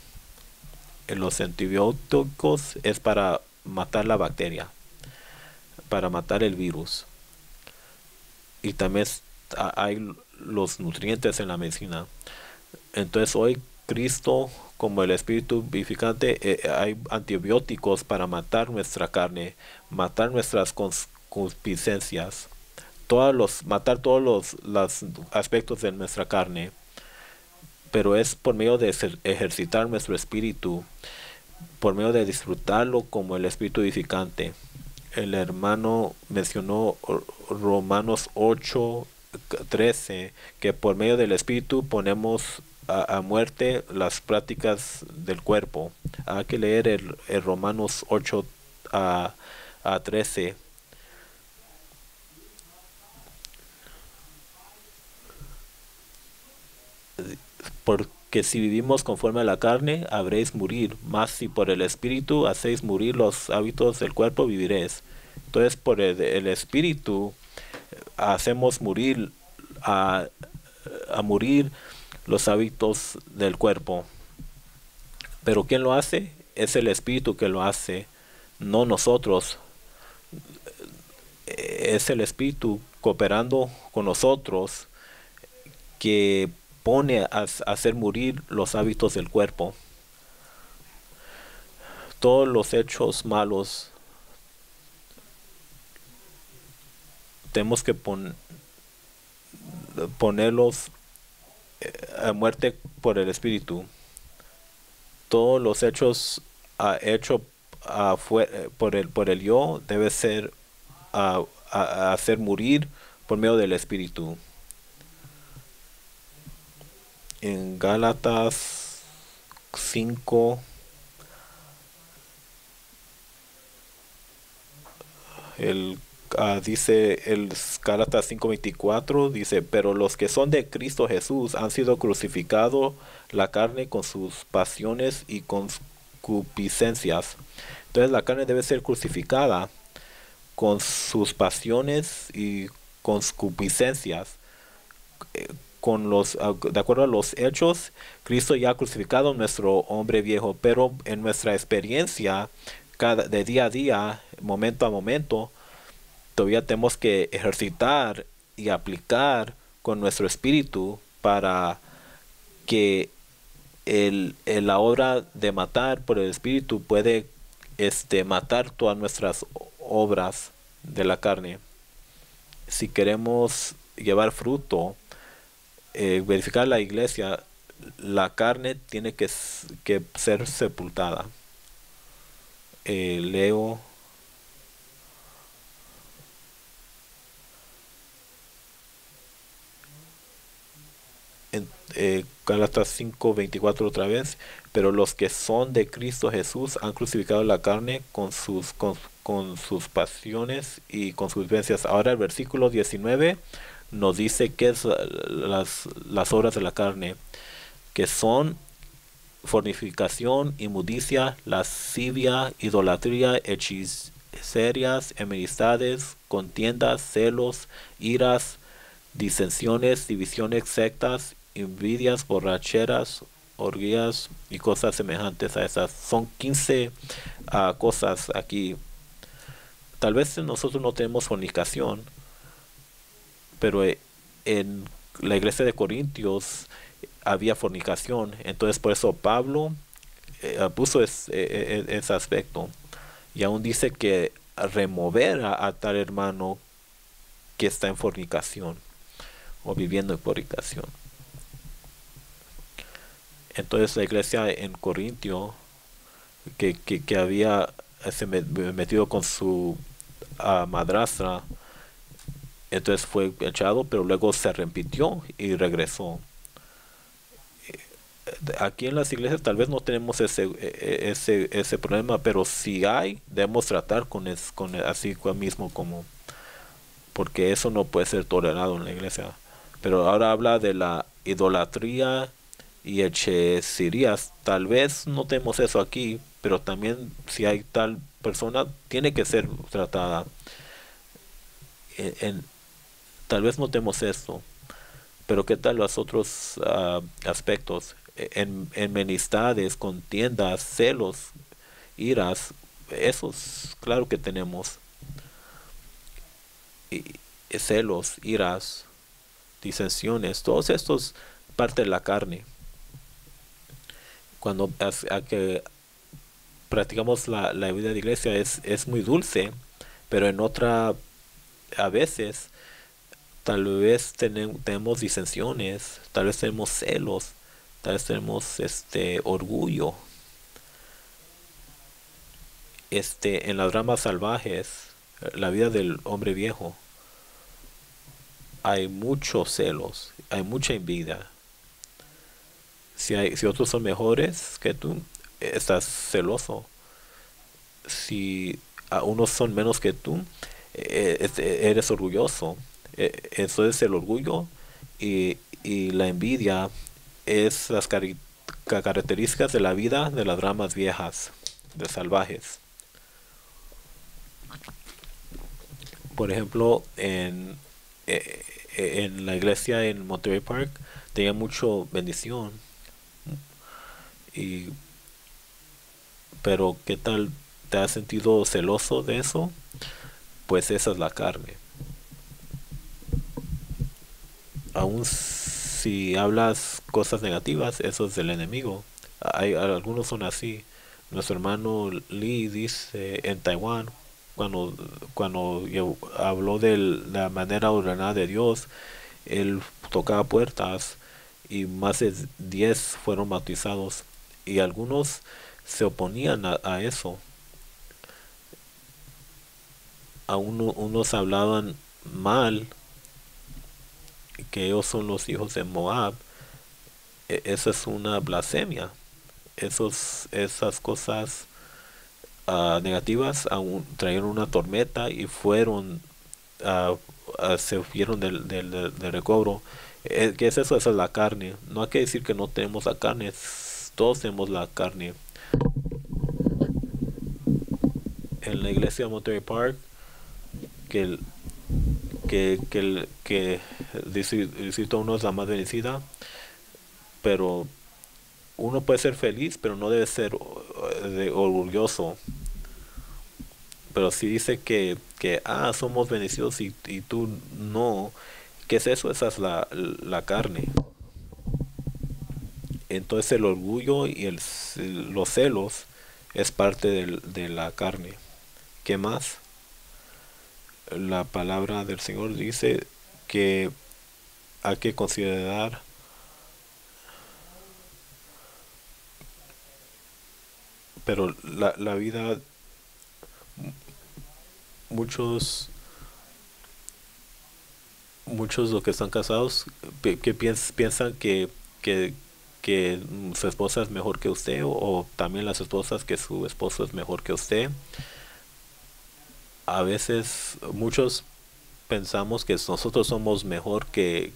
Speaker 1: Los antibióticos es para matar la bacteria, para matar el virus, y también hay los nutrientes en la medicina. Entonces hoy Cristo como el espíritu vivificante, hay antibióticos para matar nuestra carne, matar nuestras concupiscencias, matar todos los aspectos de nuestra carne. Pero es por medio de ejercitar nuestro espíritu, por medio de disfrutarlo como el espíritu edificante. El hermano mencionó Romanos 8:13, que por medio del espíritu ponemos a muerte las prácticas del cuerpo. Hay que leer el Romanos 8:13. Porque si vivimos conforme a la carne, habréis morir, mas si por el espíritu hacéis morir los hábitos del cuerpo, viviréis. Entonces por el espíritu hacemos morir a morir los hábitos del cuerpo. Pero ¿quién lo hace? Es el espíritu que lo hace, no nosotros. Es el espíritu cooperando con nosotros que pone a hacer morir los hábitos del cuerpo. todos los hechos malos tenemos que ponerlos a muerte por el Espíritu. Todos los hechos hechos por el yo debe ser a hacer morir por medio del Espíritu. En Gálatas 5, dice el Gálatas 5:24, dice, pero los que son de Cristo Jesús han sido crucificados la carne con sus pasiones y concupiscencias. Entonces la carne debe ser crucificada con sus pasiones y concupiscencias. De acuerdo a los hechos, Cristo ya ha crucificado nuestro hombre viejo, pero en nuestra experiencia, de día a día, momento a momento, todavía tenemos que ejercitar y aplicar con nuestro espíritu para que la obra de matar por el espíritu puede matar todas nuestras obras de la carne. Si queremos llevar fruto, verificar la iglesia, la carne tiene que ser sepultada. Leo en Gálatas 5:24 otra vez, pero los que son de Cristo Jesús han crucificado la carne con sus pasiones y con sus vivencias. Ahora el versículo 19 nos dice que es las obras de la carne, que son fornicación, inmundicia, lascivia, idolatría, hechizerias, enemistades, contiendas, celos, iras, disensiones, divisiones, sectas, envidias, borracheras, orgías y cosas semejantes a esas. Son 15 cosas aquí. Tal vez nosotros no tenemos fornicación, pero en la iglesia de Corintios había fornicación. Entonces por eso Pablo puso ese aspecto. Y aún dice que remover a tal hermano que está en fornicación o viviendo en fornicación. Entonces la iglesia en Corintio que había metido con su madrastra, entonces fue echado, pero luego se arrepintió y regresó. Aquí en las iglesias tal vez no tenemos ese problema, pero si hay, debemos tratar así mismo, como porque eso no puede ser tolerado en la iglesia. Pero ahora habla de la idolatría y hechicerías. Tal vez no tenemos eso aquí, pero también si hay tal persona, tiene que ser tratada. Tal vez no tenemos esto, pero ¿qué tal los otros aspectos? Enemistades, contiendas, celos, iras, esos, claro que tenemos. Celos, iras, disensiones, todos estos parte de la carne. Cuando que practicamos la vida de iglesia es muy dulce, pero en otra, a veces, tal vez tenemos disensiones, tal vez tenemos celos, tal vez tenemos orgullo. En las ramas salvajes, la vida del hombre viejo, hay muchos celos, hay mucha envidia. Si otros son mejores que tú, estás celoso. Si unos son menos que tú, eres orgulloso. Eso es el orgullo y la envidia es las características de la vida de las ramas viejas, de salvajes. Por ejemplo, en la iglesia en Monterey Park tenía mucho bendición. Pero ¿qué tal te has sentido celoso de eso? Pues esa es la carne. Aún si hablas cosas negativas, eso es del enemigo. Algunos son así. Nuestro hermano Lee dice en Taiwán, cuando, habló de la manera ordenada de Dios, él tocaba puertas y más de 10 fueron bautizados y algunos se oponían a eso. Unos hablaban mal que ellos son los hijos de Moab. Esa es una blasfemia. Esas cosas negativas trajeron una tormenta y fueron se fueron del recobro. ¿Qué es eso? Esa es la carne. No hay que decir que no tenemos la carne. Todos tenemos la carne. En la iglesia de Monterey Park, que el, que distrito uno es la más bendecida, pero uno puede ser feliz, pero no debe ser orgulloso. Pero si dice que somos bendecidos y tú no, ¿qué es eso? Esa es la carne. Entonces el orgullo y los celos es parte de la carne. ¿Qué más? La palabra del Señor dice que hay que considerar, pero la vida, muchos, muchos de los que están casados que piensan que, que su esposa es mejor que usted o también las esposas que su esposo es mejor que usted. A veces muchos pensamos que nosotros somos mejor que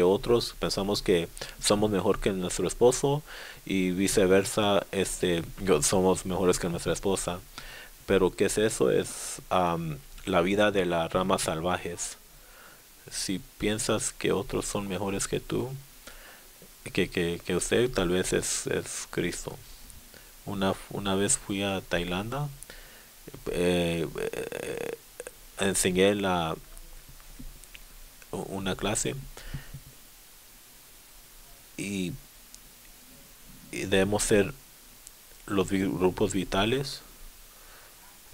Speaker 1: otros, pensamos que somos mejor que nuestro esposo y viceversa, somos mejores que nuestra esposa. Pero ¿qué es eso? Es la vida de las ramas salvajes. Si piensas que otros son mejores que tú, que usted, tal vez es Cristo. Una vez fui a Tailandia, eh, enseñé una clase y, y debemos ser los grupos vitales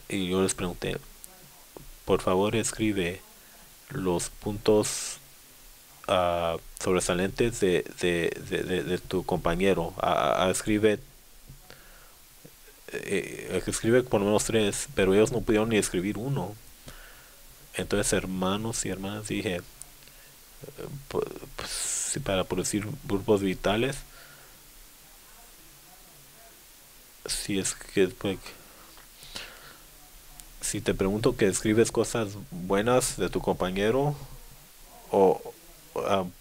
Speaker 1: y yo les pregunté, por favor escribe los puntos sobresalientes de tu compañero. Escribe por lo menos tres, pero ellos no pudieron ni escribir uno. Entonces, hermanos y hermanas, dije, pues, sí, para producir grupos vitales, si es que pues, si te pregunto que escribes cosas buenas de tu compañero, o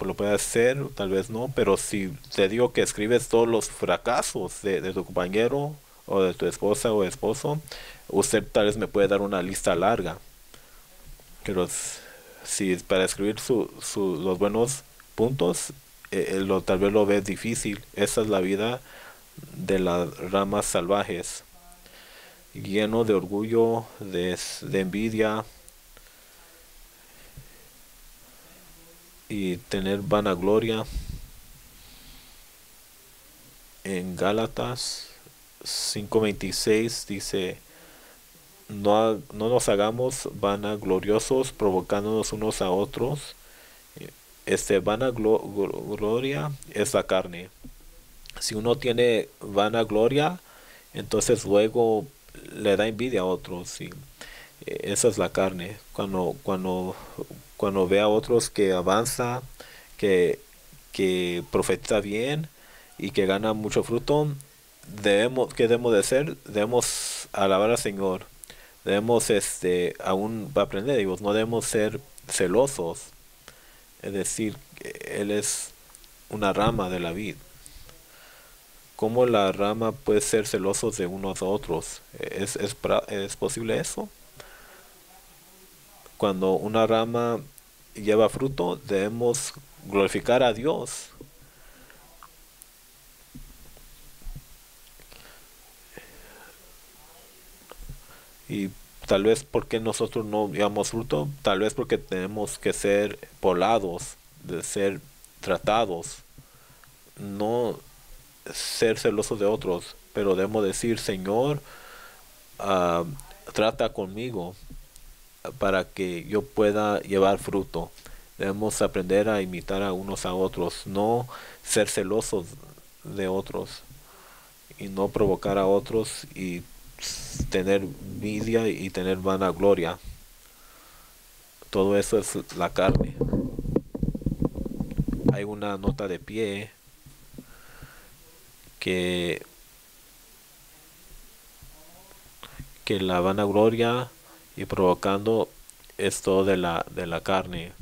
Speaker 1: lo puedes hacer, tal vez no, pero si te digo que escribes todos los fracasos de tu compañero o de tu esposa o esposo, usted tal vez me puede dar una lista larga. Pero si para escribir los buenos puntos, tal vez lo ves difícil. Esa es la vida de las ramas salvajes, lleno de orgullo, de envidia y tener vanagloria. En Gálatas 5:26 dice, no nos hagamos vanagloriosos provocándonos unos a otros. Vanagloria es la carne. Si uno tiene vanagloria, entonces luego le da envidia a otros. Sí. Esa es la carne. Cuando ve a otros que avanza, que, que profetiza bien y que gana mucho fruto, ¿qué debemos de hacer? Debemos alabar al Señor. Debemos aún aprender de Dios. No debemos ser celosos. Es decir, Él es una rama de la vid. ¿Cómo la rama puede ser celosos de unos a otros? ¿Es posible eso? Cuando una rama lleva fruto, debemos glorificar a Dios. Y tal vez porque nosotros no llevamos fruto, tal vez porque tenemos que ser polados, de ser tratados, no ser celosos de otros. pero debemos decir, Señor, ah, trata conmigo para que yo pueda llevar fruto. Debemos aprender a imitar a unos a otros, no ser celosos de otros y no provocar a otros y tener envidia y tener vanagloria. Todo eso es la carne. Hay una nota de pie que, que la vanagloria y provocando esto de la carne.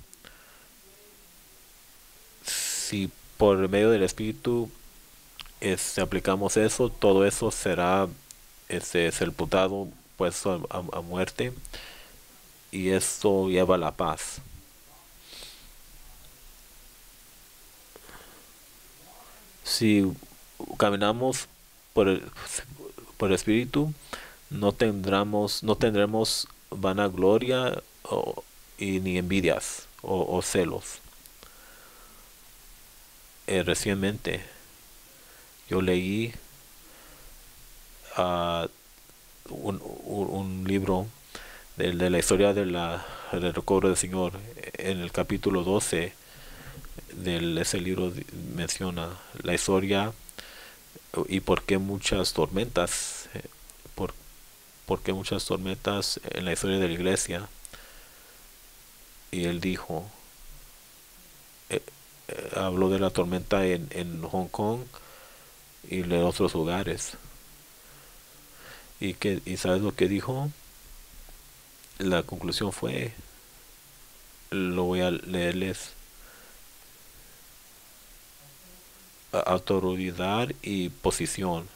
Speaker 1: Si por medio del Espíritu aplicamos eso, todo eso será sepultado, puesto a muerte, y esto lleva a la paz. Si caminamos por por el Espíritu, no tendremos vanagloria y ni envidias o celos. Recientemente yo leí uh, un libro de la historia del recobro del Señor. En el capítulo 12 de ese libro menciona la historia y por qué muchas tormentas, por qué muchas tormentas en la historia de la iglesia. Y él dijo, habló de la tormenta en Hong Kong y en otros lugares. Y ¿sabes lo que dijo? La conclusión fue, lo voy a leerles: autoridad y posición.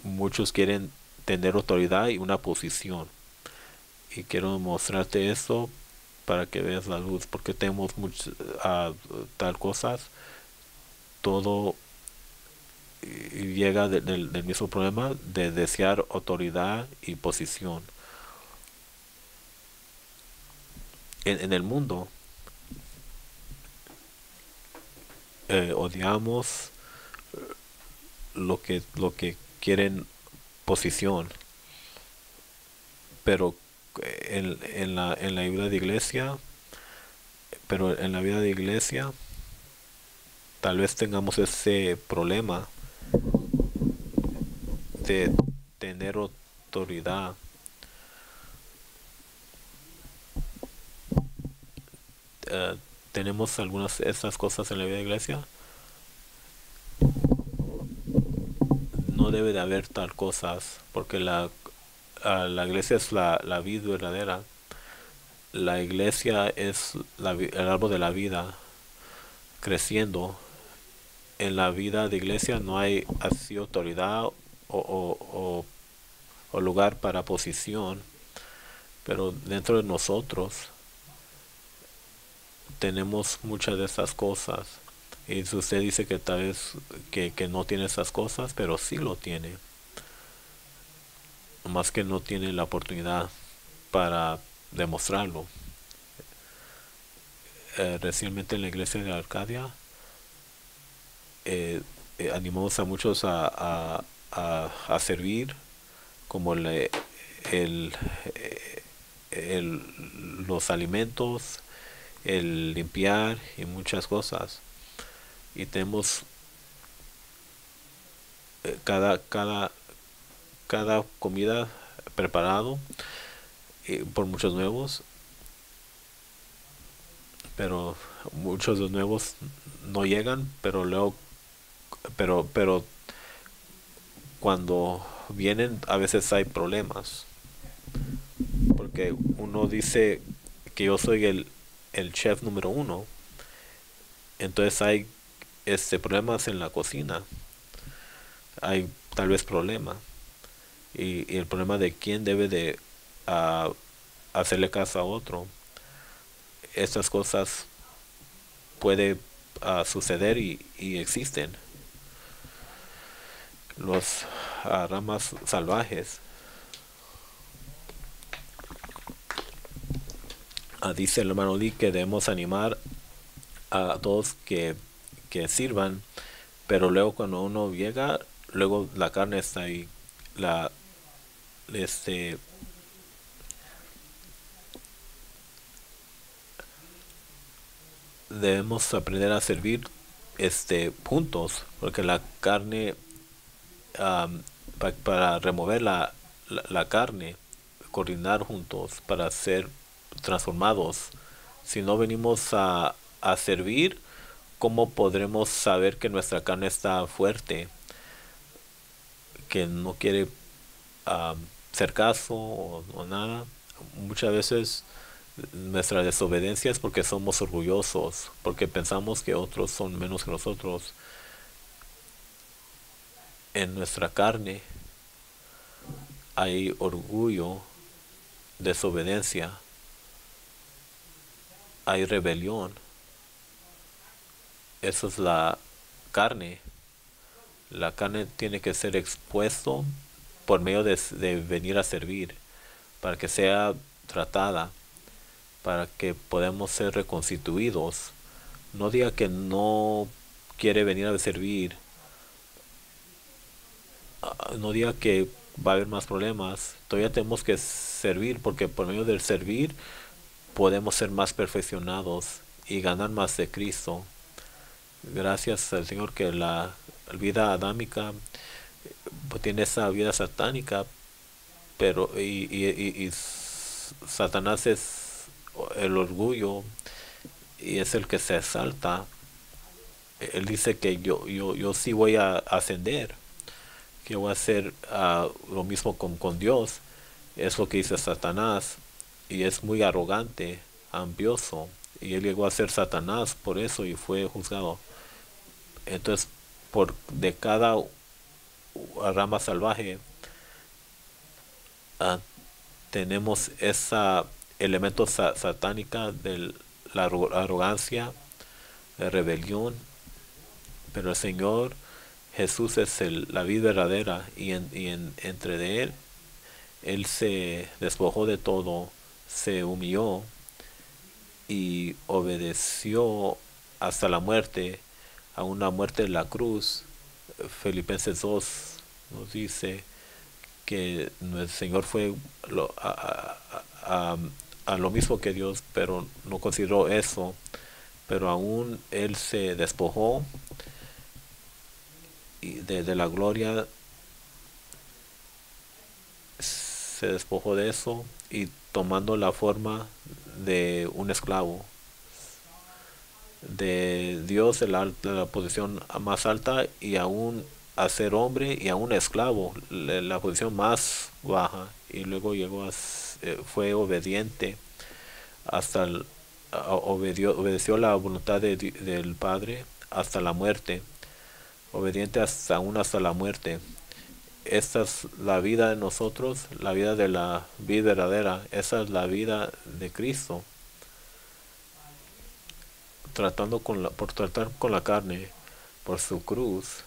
Speaker 1: Muchos quieren tener autoridad y una posición. Y quiero mostrarte esto para que veas la luz, porque tenemos tal cosas. Todo llega del mismo problema de desear autoridad y posición. En el mundo odiamos lo que quieren posición, pero en la vida de iglesia, en la vida de iglesia tal vez tengamos ese problema de tener autoridad. Tenemos algunas de estas cosas en la vida de iglesia. No debe de haber tal cosas, porque la iglesia es la vida verdadera. La iglesia es el árbol de la vida creciendo. En la vida de iglesia no hay así autoridad o lugar para posición, pero dentro de nosotros tenemos muchas de esas cosas. Y si usted dice que tal vez que no tiene esas cosas, pero sí lo tiene, más que no tiene la oportunidad para demostrarlo. Recientemente en la iglesia de Arcadia animamos a muchos a servir, como el, los alimentos, el limpiar y muchas cosas. Y tenemos cada comida preparado por muchos nuevos, pero muchos de los nuevos no llegan, pero luego pero cuando vienen a veces hay problemas, porque uno dice que yo soy el chef número uno, entonces hay problemas en la cocina, hay tal vez problema, y el problema de quién debe de uh, hacerle caso a otro. Estas cosas puede suceder y existen. Los ramas salvajes, dice el hermano Lee que debemos animar a todos que sirvan, pero luego cuando uno llega luego la carne está ahí. La, este, debemos aprender a servir juntos, porque la carne, para remover la carne, coordinar juntos para ser transformados. Si no venimos a servir, ¿cómo podremos saber que nuestra carne está fuerte, que no quiere hacer caso o nada? Muchas veces nuestra desobediencia es porque somos orgullosos, porque pensamos que otros son menos que nosotros. En nuestra carne hay orgullo, desobediencia, hay rebelión. Eso es la carne. La carne tiene que ser expuesto por medio de venir a servir, para que sea tratada, para que podamos ser reconstituidos. No diga que no quiere venir a servir, no diga que va a haber más problemas. Todavía tenemos que servir, porque por medio del servir podemos ser más perfeccionados y ganar más de Cristo. Gracias al Señor que la vida adámica pues, tiene esa vida satánica, pero y Satanás es el orgullo y es el que se exalta. Él dice que yo sí voy a ascender, que voy a hacer lo mismo con Dios. Es lo que dice Satanás, y es muy arrogante, ambicioso, y él llegó a ser Satanás por eso y fue juzgado. Entonces, por de cada rama salvaje ah, tenemos ese elemento satánica de la arrogancia, la rebelión, pero el Señor Jesús es la vida verdadera, entre de Él se despojó de todo, se humilló y obedeció hasta la muerte, a una muerte en la cruz. Filipenses 2 nos dice que nuestro Señor fue a lo mismo que Dios, pero no consideró eso, pero aún Él se despojó y de la gloria, se despojó de eso y tomando la forma de un esclavo, de Dios de la posición más alta, y aún a ser hombre y a un esclavo, la posición más baja, y luego fue obediente hasta obedeció la voluntad del Padre hasta la muerte, obediente hasta la muerte. Esta es la vida de nosotros, la vida de la vida verdadera. Esa es la vida de Cristo. Por tratar con la carne, por su cruz,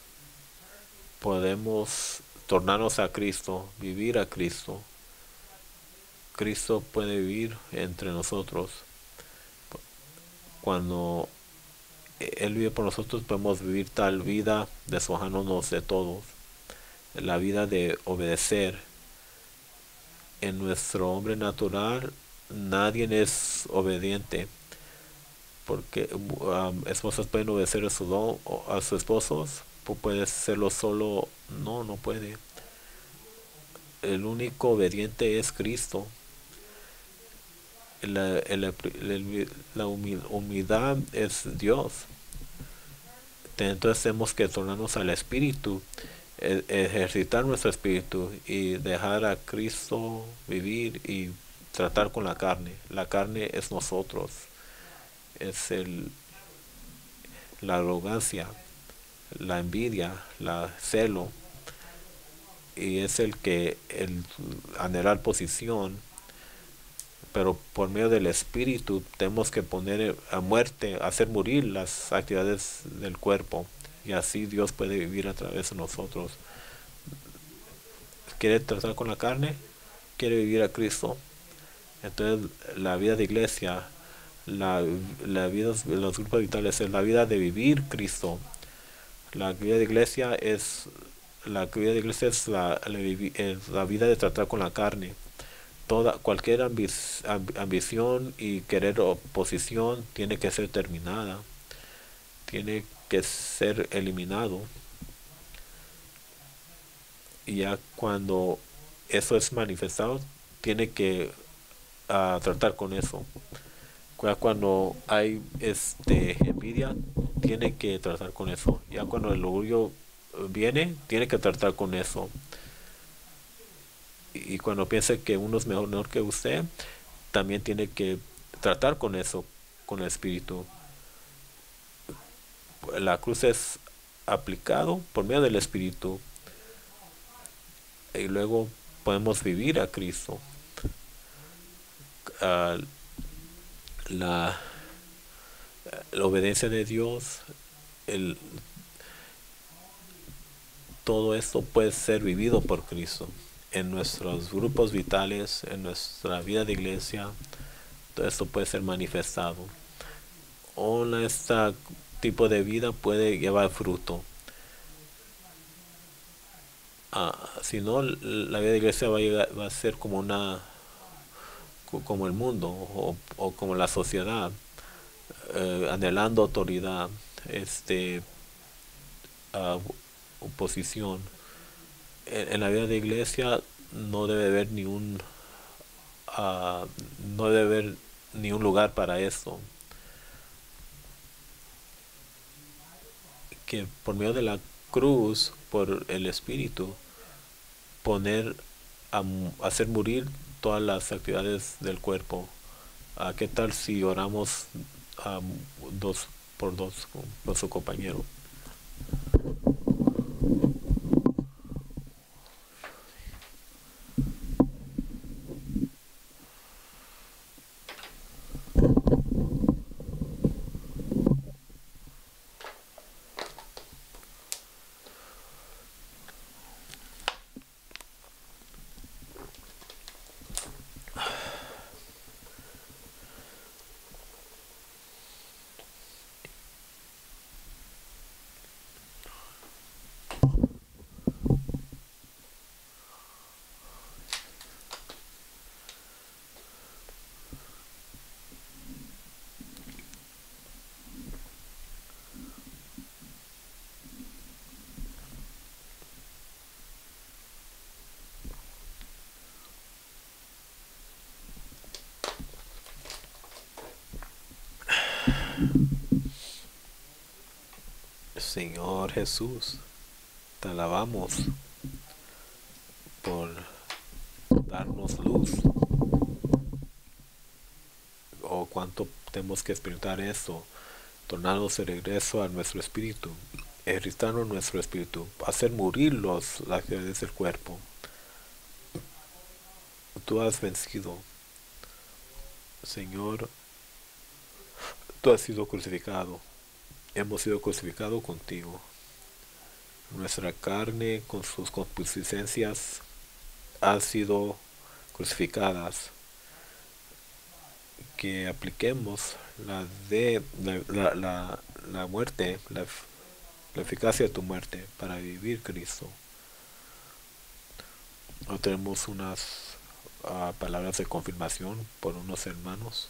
Speaker 1: podemos tornarnos a Cristo, vivir a Cristo. Cristo puede vivir entre nosotros. Cuando Él vive por nosotros, podemos vivir tal vida despojándonos de todos. La vida de obedecer. En nuestro hombre natural, nadie es obediente, porque esposas pueden obedecer a sus esposos, puede serlo solo. No, no puede. El único obediente es Cristo. La humildad es Dios. Entonces tenemos que tornarnos al Espíritu, ejercitar nuestro espíritu y dejar a Cristo vivir y tratar con la carne. La carne es nosotros, es la arrogancia, la envidia, la celo, y es el anhelar posición. Pero por medio del Espíritu tenemos que poner a muerte, hacer morir las actividades del cuerpo, y así Dios puede vivir a través de nosotros. ¿Quiere tratar con la carne? ¿Quiere vivir a Cristo? Entonces la vida de iglesia, la vida de los grupos vitales es la vida de vivir Cristo. La vida de iglesia es La vida de iglesia es es la vida de tratar con la carne. Cualquier ambición y querer oposición tiene que ser terminada, tiene que ser eliminado. Y ya cuando eso es manifestado, tiene que tratar con eso. Ya cuando hay envidia, tiene que tratar con eso. Ya cuando el orgullo viene, tiene que tratar con eso. Y cuando piense que uno es mejor que usted, también tiene que tratar con eso, con el espíritu. La cruz es aplicado por medio del espíritu y luego podemos vivir a Cristo. Ah, la, la obediencia de Dios, el, todo esto puede ser vivido por Cristo en nuestros grupos vitales, en nuestra vida de iglesia. Todo esto puede ser manifestado. Este tipo de vida puede llevar fruto. Si no, la vida de iglesia va a ser como el mundo o como la sociedad, anhelando autoridad, uh, oposición. En la vida de iglesia no debe haber uh, no debe haber ni un lugar para eso. Que por medio de la cruz, por el Espíritu, poner hacer morir todas las actividades del cuerpo. ¿Qué tal si oramos dos por dos con su compañero? Señor Jesús, te alabamos por darnos luz. O cuánto tenemos que experimentar eso, tornarnos de regreso a nuestro espíritu, irritarnos nuestro espíritu, hacer morir las actividades del cuerpo. Tú has vencido, Señor. Tú has sido crucificado. Hemos sido crucificados contigo. Nuestra carne con sus concupiscencias ha sido crucificadas. Que apliquemos la muerte, la eficacia de tu muerte para vivir Cristo. No tenemos unas palabras de confirmación por unos hermanos.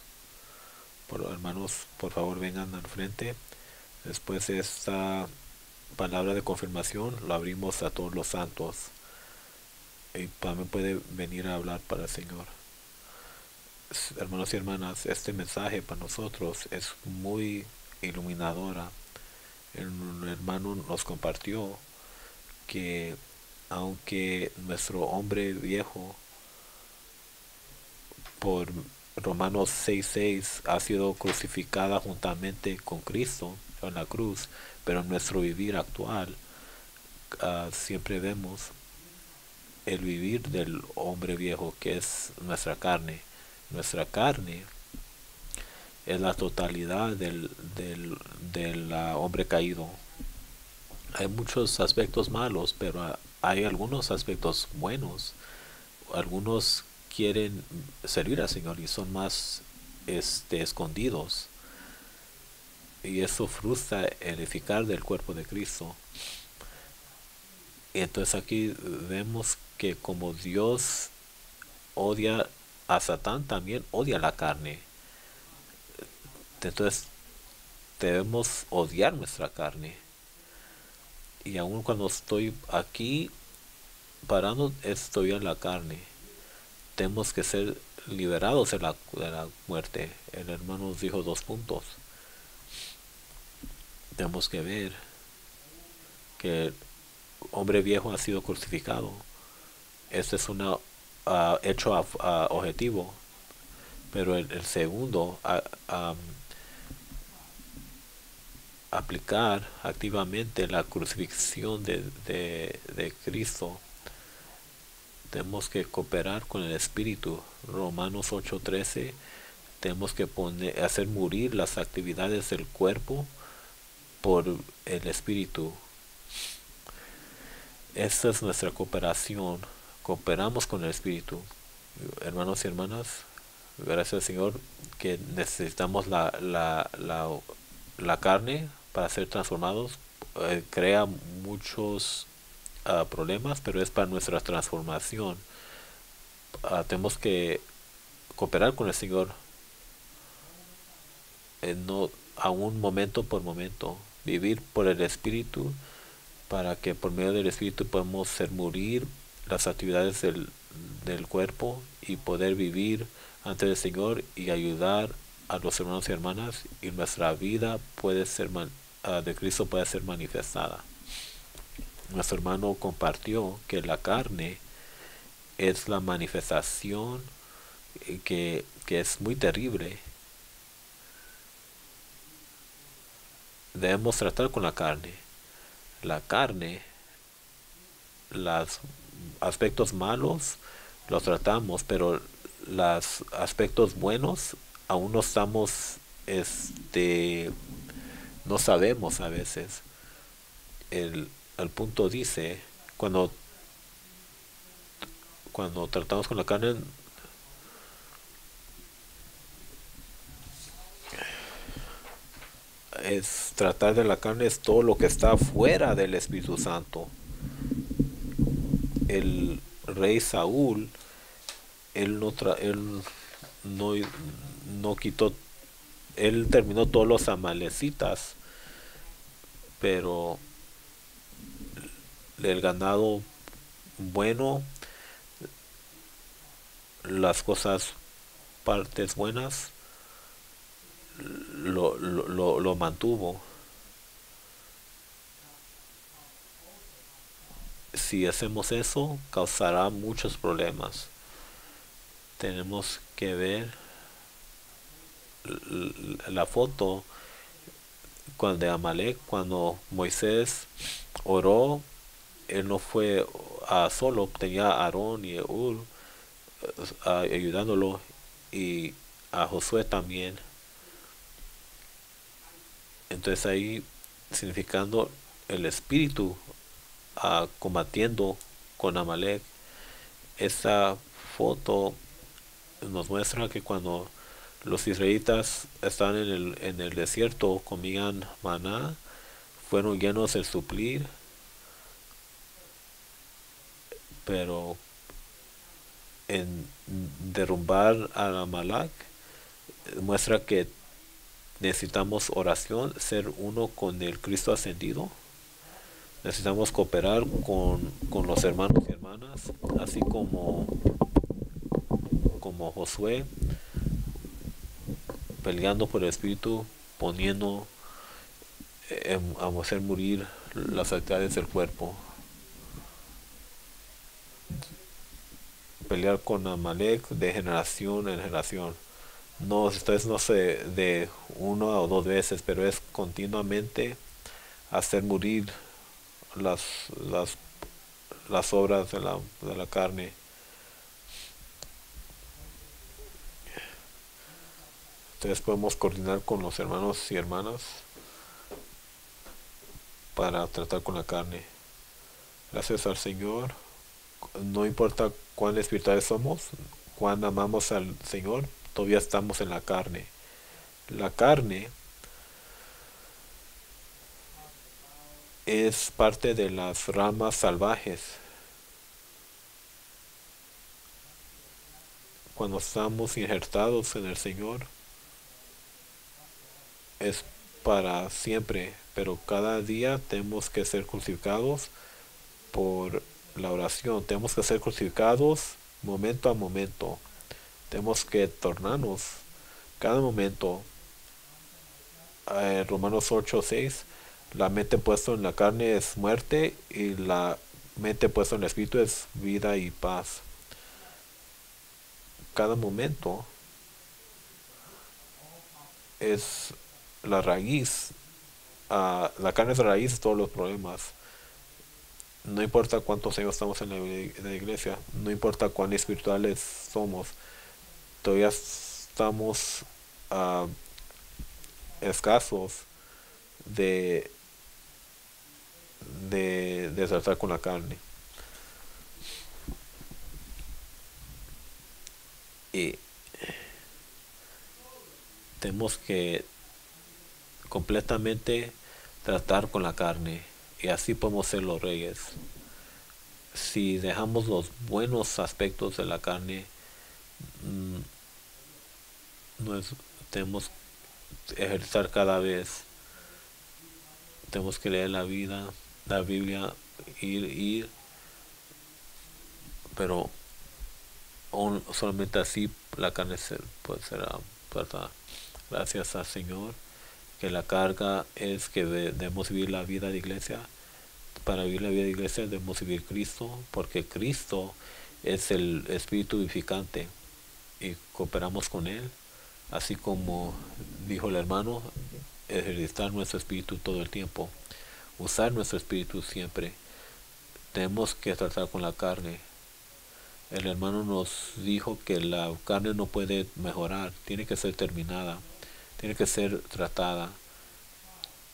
Speaker 1: Hermanos, por favor vengan al frente. Después de esta palabra de confirmación, lo abrimos a todos los santos. Y también puede venir a hablar para el Señor. Hermanos y hermanas, este mensaje para nosotros es muy iluminadora. Un hermano nos compartió que aunque nuestro hombre viejo por Romanos 6:6 ha sido crucificada juntamente con Cristo en la cruz, pero en nuestro vivir actual siempre vemos el vivir del hombre viejo, que es nuestra carne. Nuestra carne es la totalidad del hombre caído. Hay muchos aspectos malos, pero hay algunos aspectos buenos. Algunos quieren servir al Señor y son más escondidos. Y eso frustra el edificar del cuerpo de Cristo. Y entonces aquí vemos que como Dios odia a Satán, también odia la carne. Entonces debemos odiar nuestra carne. Y aun cuando estoy aquí parando, estoy en la carne. Tenemos que ser liberados de la muerte. El hermano nos dijo 2 puntos. Tenemos que ver que el hombre viejo ha sido crucificado. Este es un hecho objetivo. Pero el segundo, aplicar activamente la crucifixión de Cristo. Tenemos que cooperar con el Espíritu. Romanos 8:13. Tenemos que hacer morir las actividades del cuerpo por el Espíritu. Esta es nuestra cooperación. Cooperamos con el Espíritu. Hermanos y hermanas, gracias al Señor que necesitamos la carne para ser transformados. Crea muchos problemas, pero es para nuestra transformación. Tenemos que cooperar con el Señor, no a un momento por momento, vivir por el Espíritu, para que por medio del Espíritu podamos hacer morir las actividades del cuerpo y poder vivir ante el Señor y ayudar a los hermanos y hermanas, y nuestra vida puede ser de Cristo puede ser manifestada. Nuestro hermano compartió que la carne es la manifestación que es muy terrible. Debemos tratar con la carne. La carne, los aspectos malos los tratamos, pero los aspectos buenos aún no estamos, no sabemos a veces. El punto dice, cuando tratamos con la carne, es tratar de la carne, es todo lo que está fuera del Espíritu Santo. El rey Saúl, él no, no quitó, él terminó todos los amalecitas, pero el ganado bueno, las cosas, partes buenas, lo mantuvo. Si hacemos eso, causará muchos problemas. Tenemos que ver la foto de Amalek, cuando Moisés oró. Él no fue solo, tenía a Aarón y Ur ayudándolo, y a Josué también. Entonces ahí significando el espíritu combatiendo con Amalek. Esta foto nos muestra que cuando los israelitas estaban en el desierto, comían maná, fueron llenos del suplir, pero en derrumbar a Amalek muestra que necesitamos oración, ser uno con el Cristo ascendido. Necesitamos cooperar con los hermanos y hermanas, así como Josué, peleando por el Espíritu, poniendo a hacer morir las actividades del cuerpo. Pelear con Amalek de generación en generación. No, esto es no sé, de 1 o 2 veces, pero es continuamente hacer morir las, las, las obras de la carne. Entonces podemos coordinar con los hermanos y hermanas para tratar con la carne. Gracias al Señor. No importa cuán espirituales somos, cuán amamos al Señor, todavía estamos en la carne. La carne es parte de las ramas salvajes. Cuando estamos injertados en el Señor es para siempre, pero cada día tenemos que ser crucificados por la oración. Tenemos que ser crucificados momento a momento. Tenemos que tornarnos cada momento. Romanos 8:6, la mente puesta en la carne es muerte y la mente puesta en el espíritu es vida y paz. Cada momento es la raíz. La carne es la raíz de todos los problemas. No importa cuántos años estamos en la iglesia, no importa cuán espirituales somos, todavía estamos ah, escasos de, de tratar con la carne. Y tenemos que completamente tratar con la carne y así podemos ser los reyes. Si dejamos los buenos aspectos de la carne, mm, no es, tenemos que ejercitar cada vez, tenemos que leer la Biblia, ir, pero solamente así la carne pues, será tratada. Gracias al Señor que la carga es que debemos vivir la vida de iglesia. Para vivir la vida de iglesia debemos vivir Cristo, porque Cristo es el Espíritu vivificante y cooperamos con Él, así como dijo el hermano, ejercitar nuestro espíritu todo el tiempo, usar nuestro espíritu siempre. Tenemos que tratar con la carne. El hermano nos dijo que la carne no puede mejorar, tiene que ser terminada, tiene que ser tratada.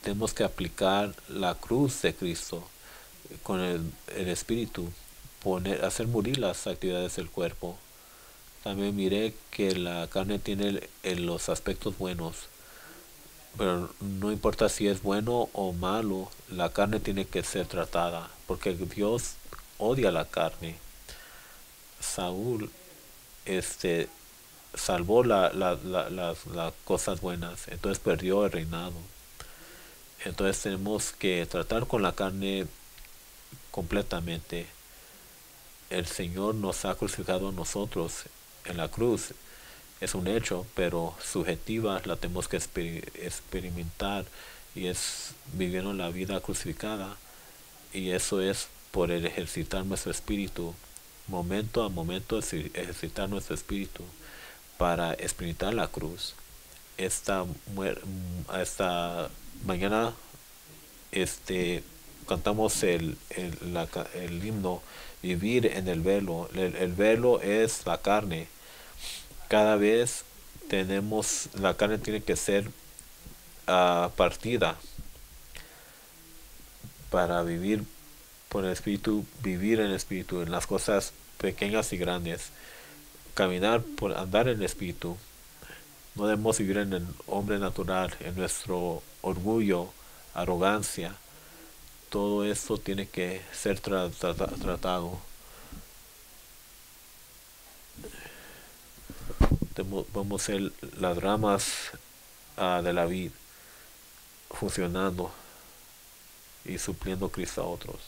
Speaker 1: Tenemos que aplicar la cruz de Cristo con el espíritu, hacer morir las actividades del cuerpo. También miré que la carne tiene los aspectos buenos, pero no importa si es bueno o malo, la carne tiene que ser tratada, porque Dios odia la carne. Saúl salvó las cosas buenas, entonces perdió el reinado. Entonces tenemos que tratar con la carne completamente. El Señor nos ha crucificado a nosotros en la cruz, es un hecho, pero subjetiva la tenemos que experimentar y es viviendo la vida crucificada, y eso es por el ejercitar nuestro espíritu, momento a momento ejercitar nuestro espíritu para experimentar la cruz. Esta mañana cantamos el himno Vivir en el velo. El velo es la carne. Cada vez la carne tiene que ser partida para vivir por el espíritu, vivir en el espíritu, en las cosas pequeñas y grandes, andar en el espíritu. No debemos vivir en el hombre natural, en nuestro orgullo, arrogancia. Todo esto tiene que ser tratado. Vamos a ser las ramas de la vid, funcionando y supliendo Cristo a otros.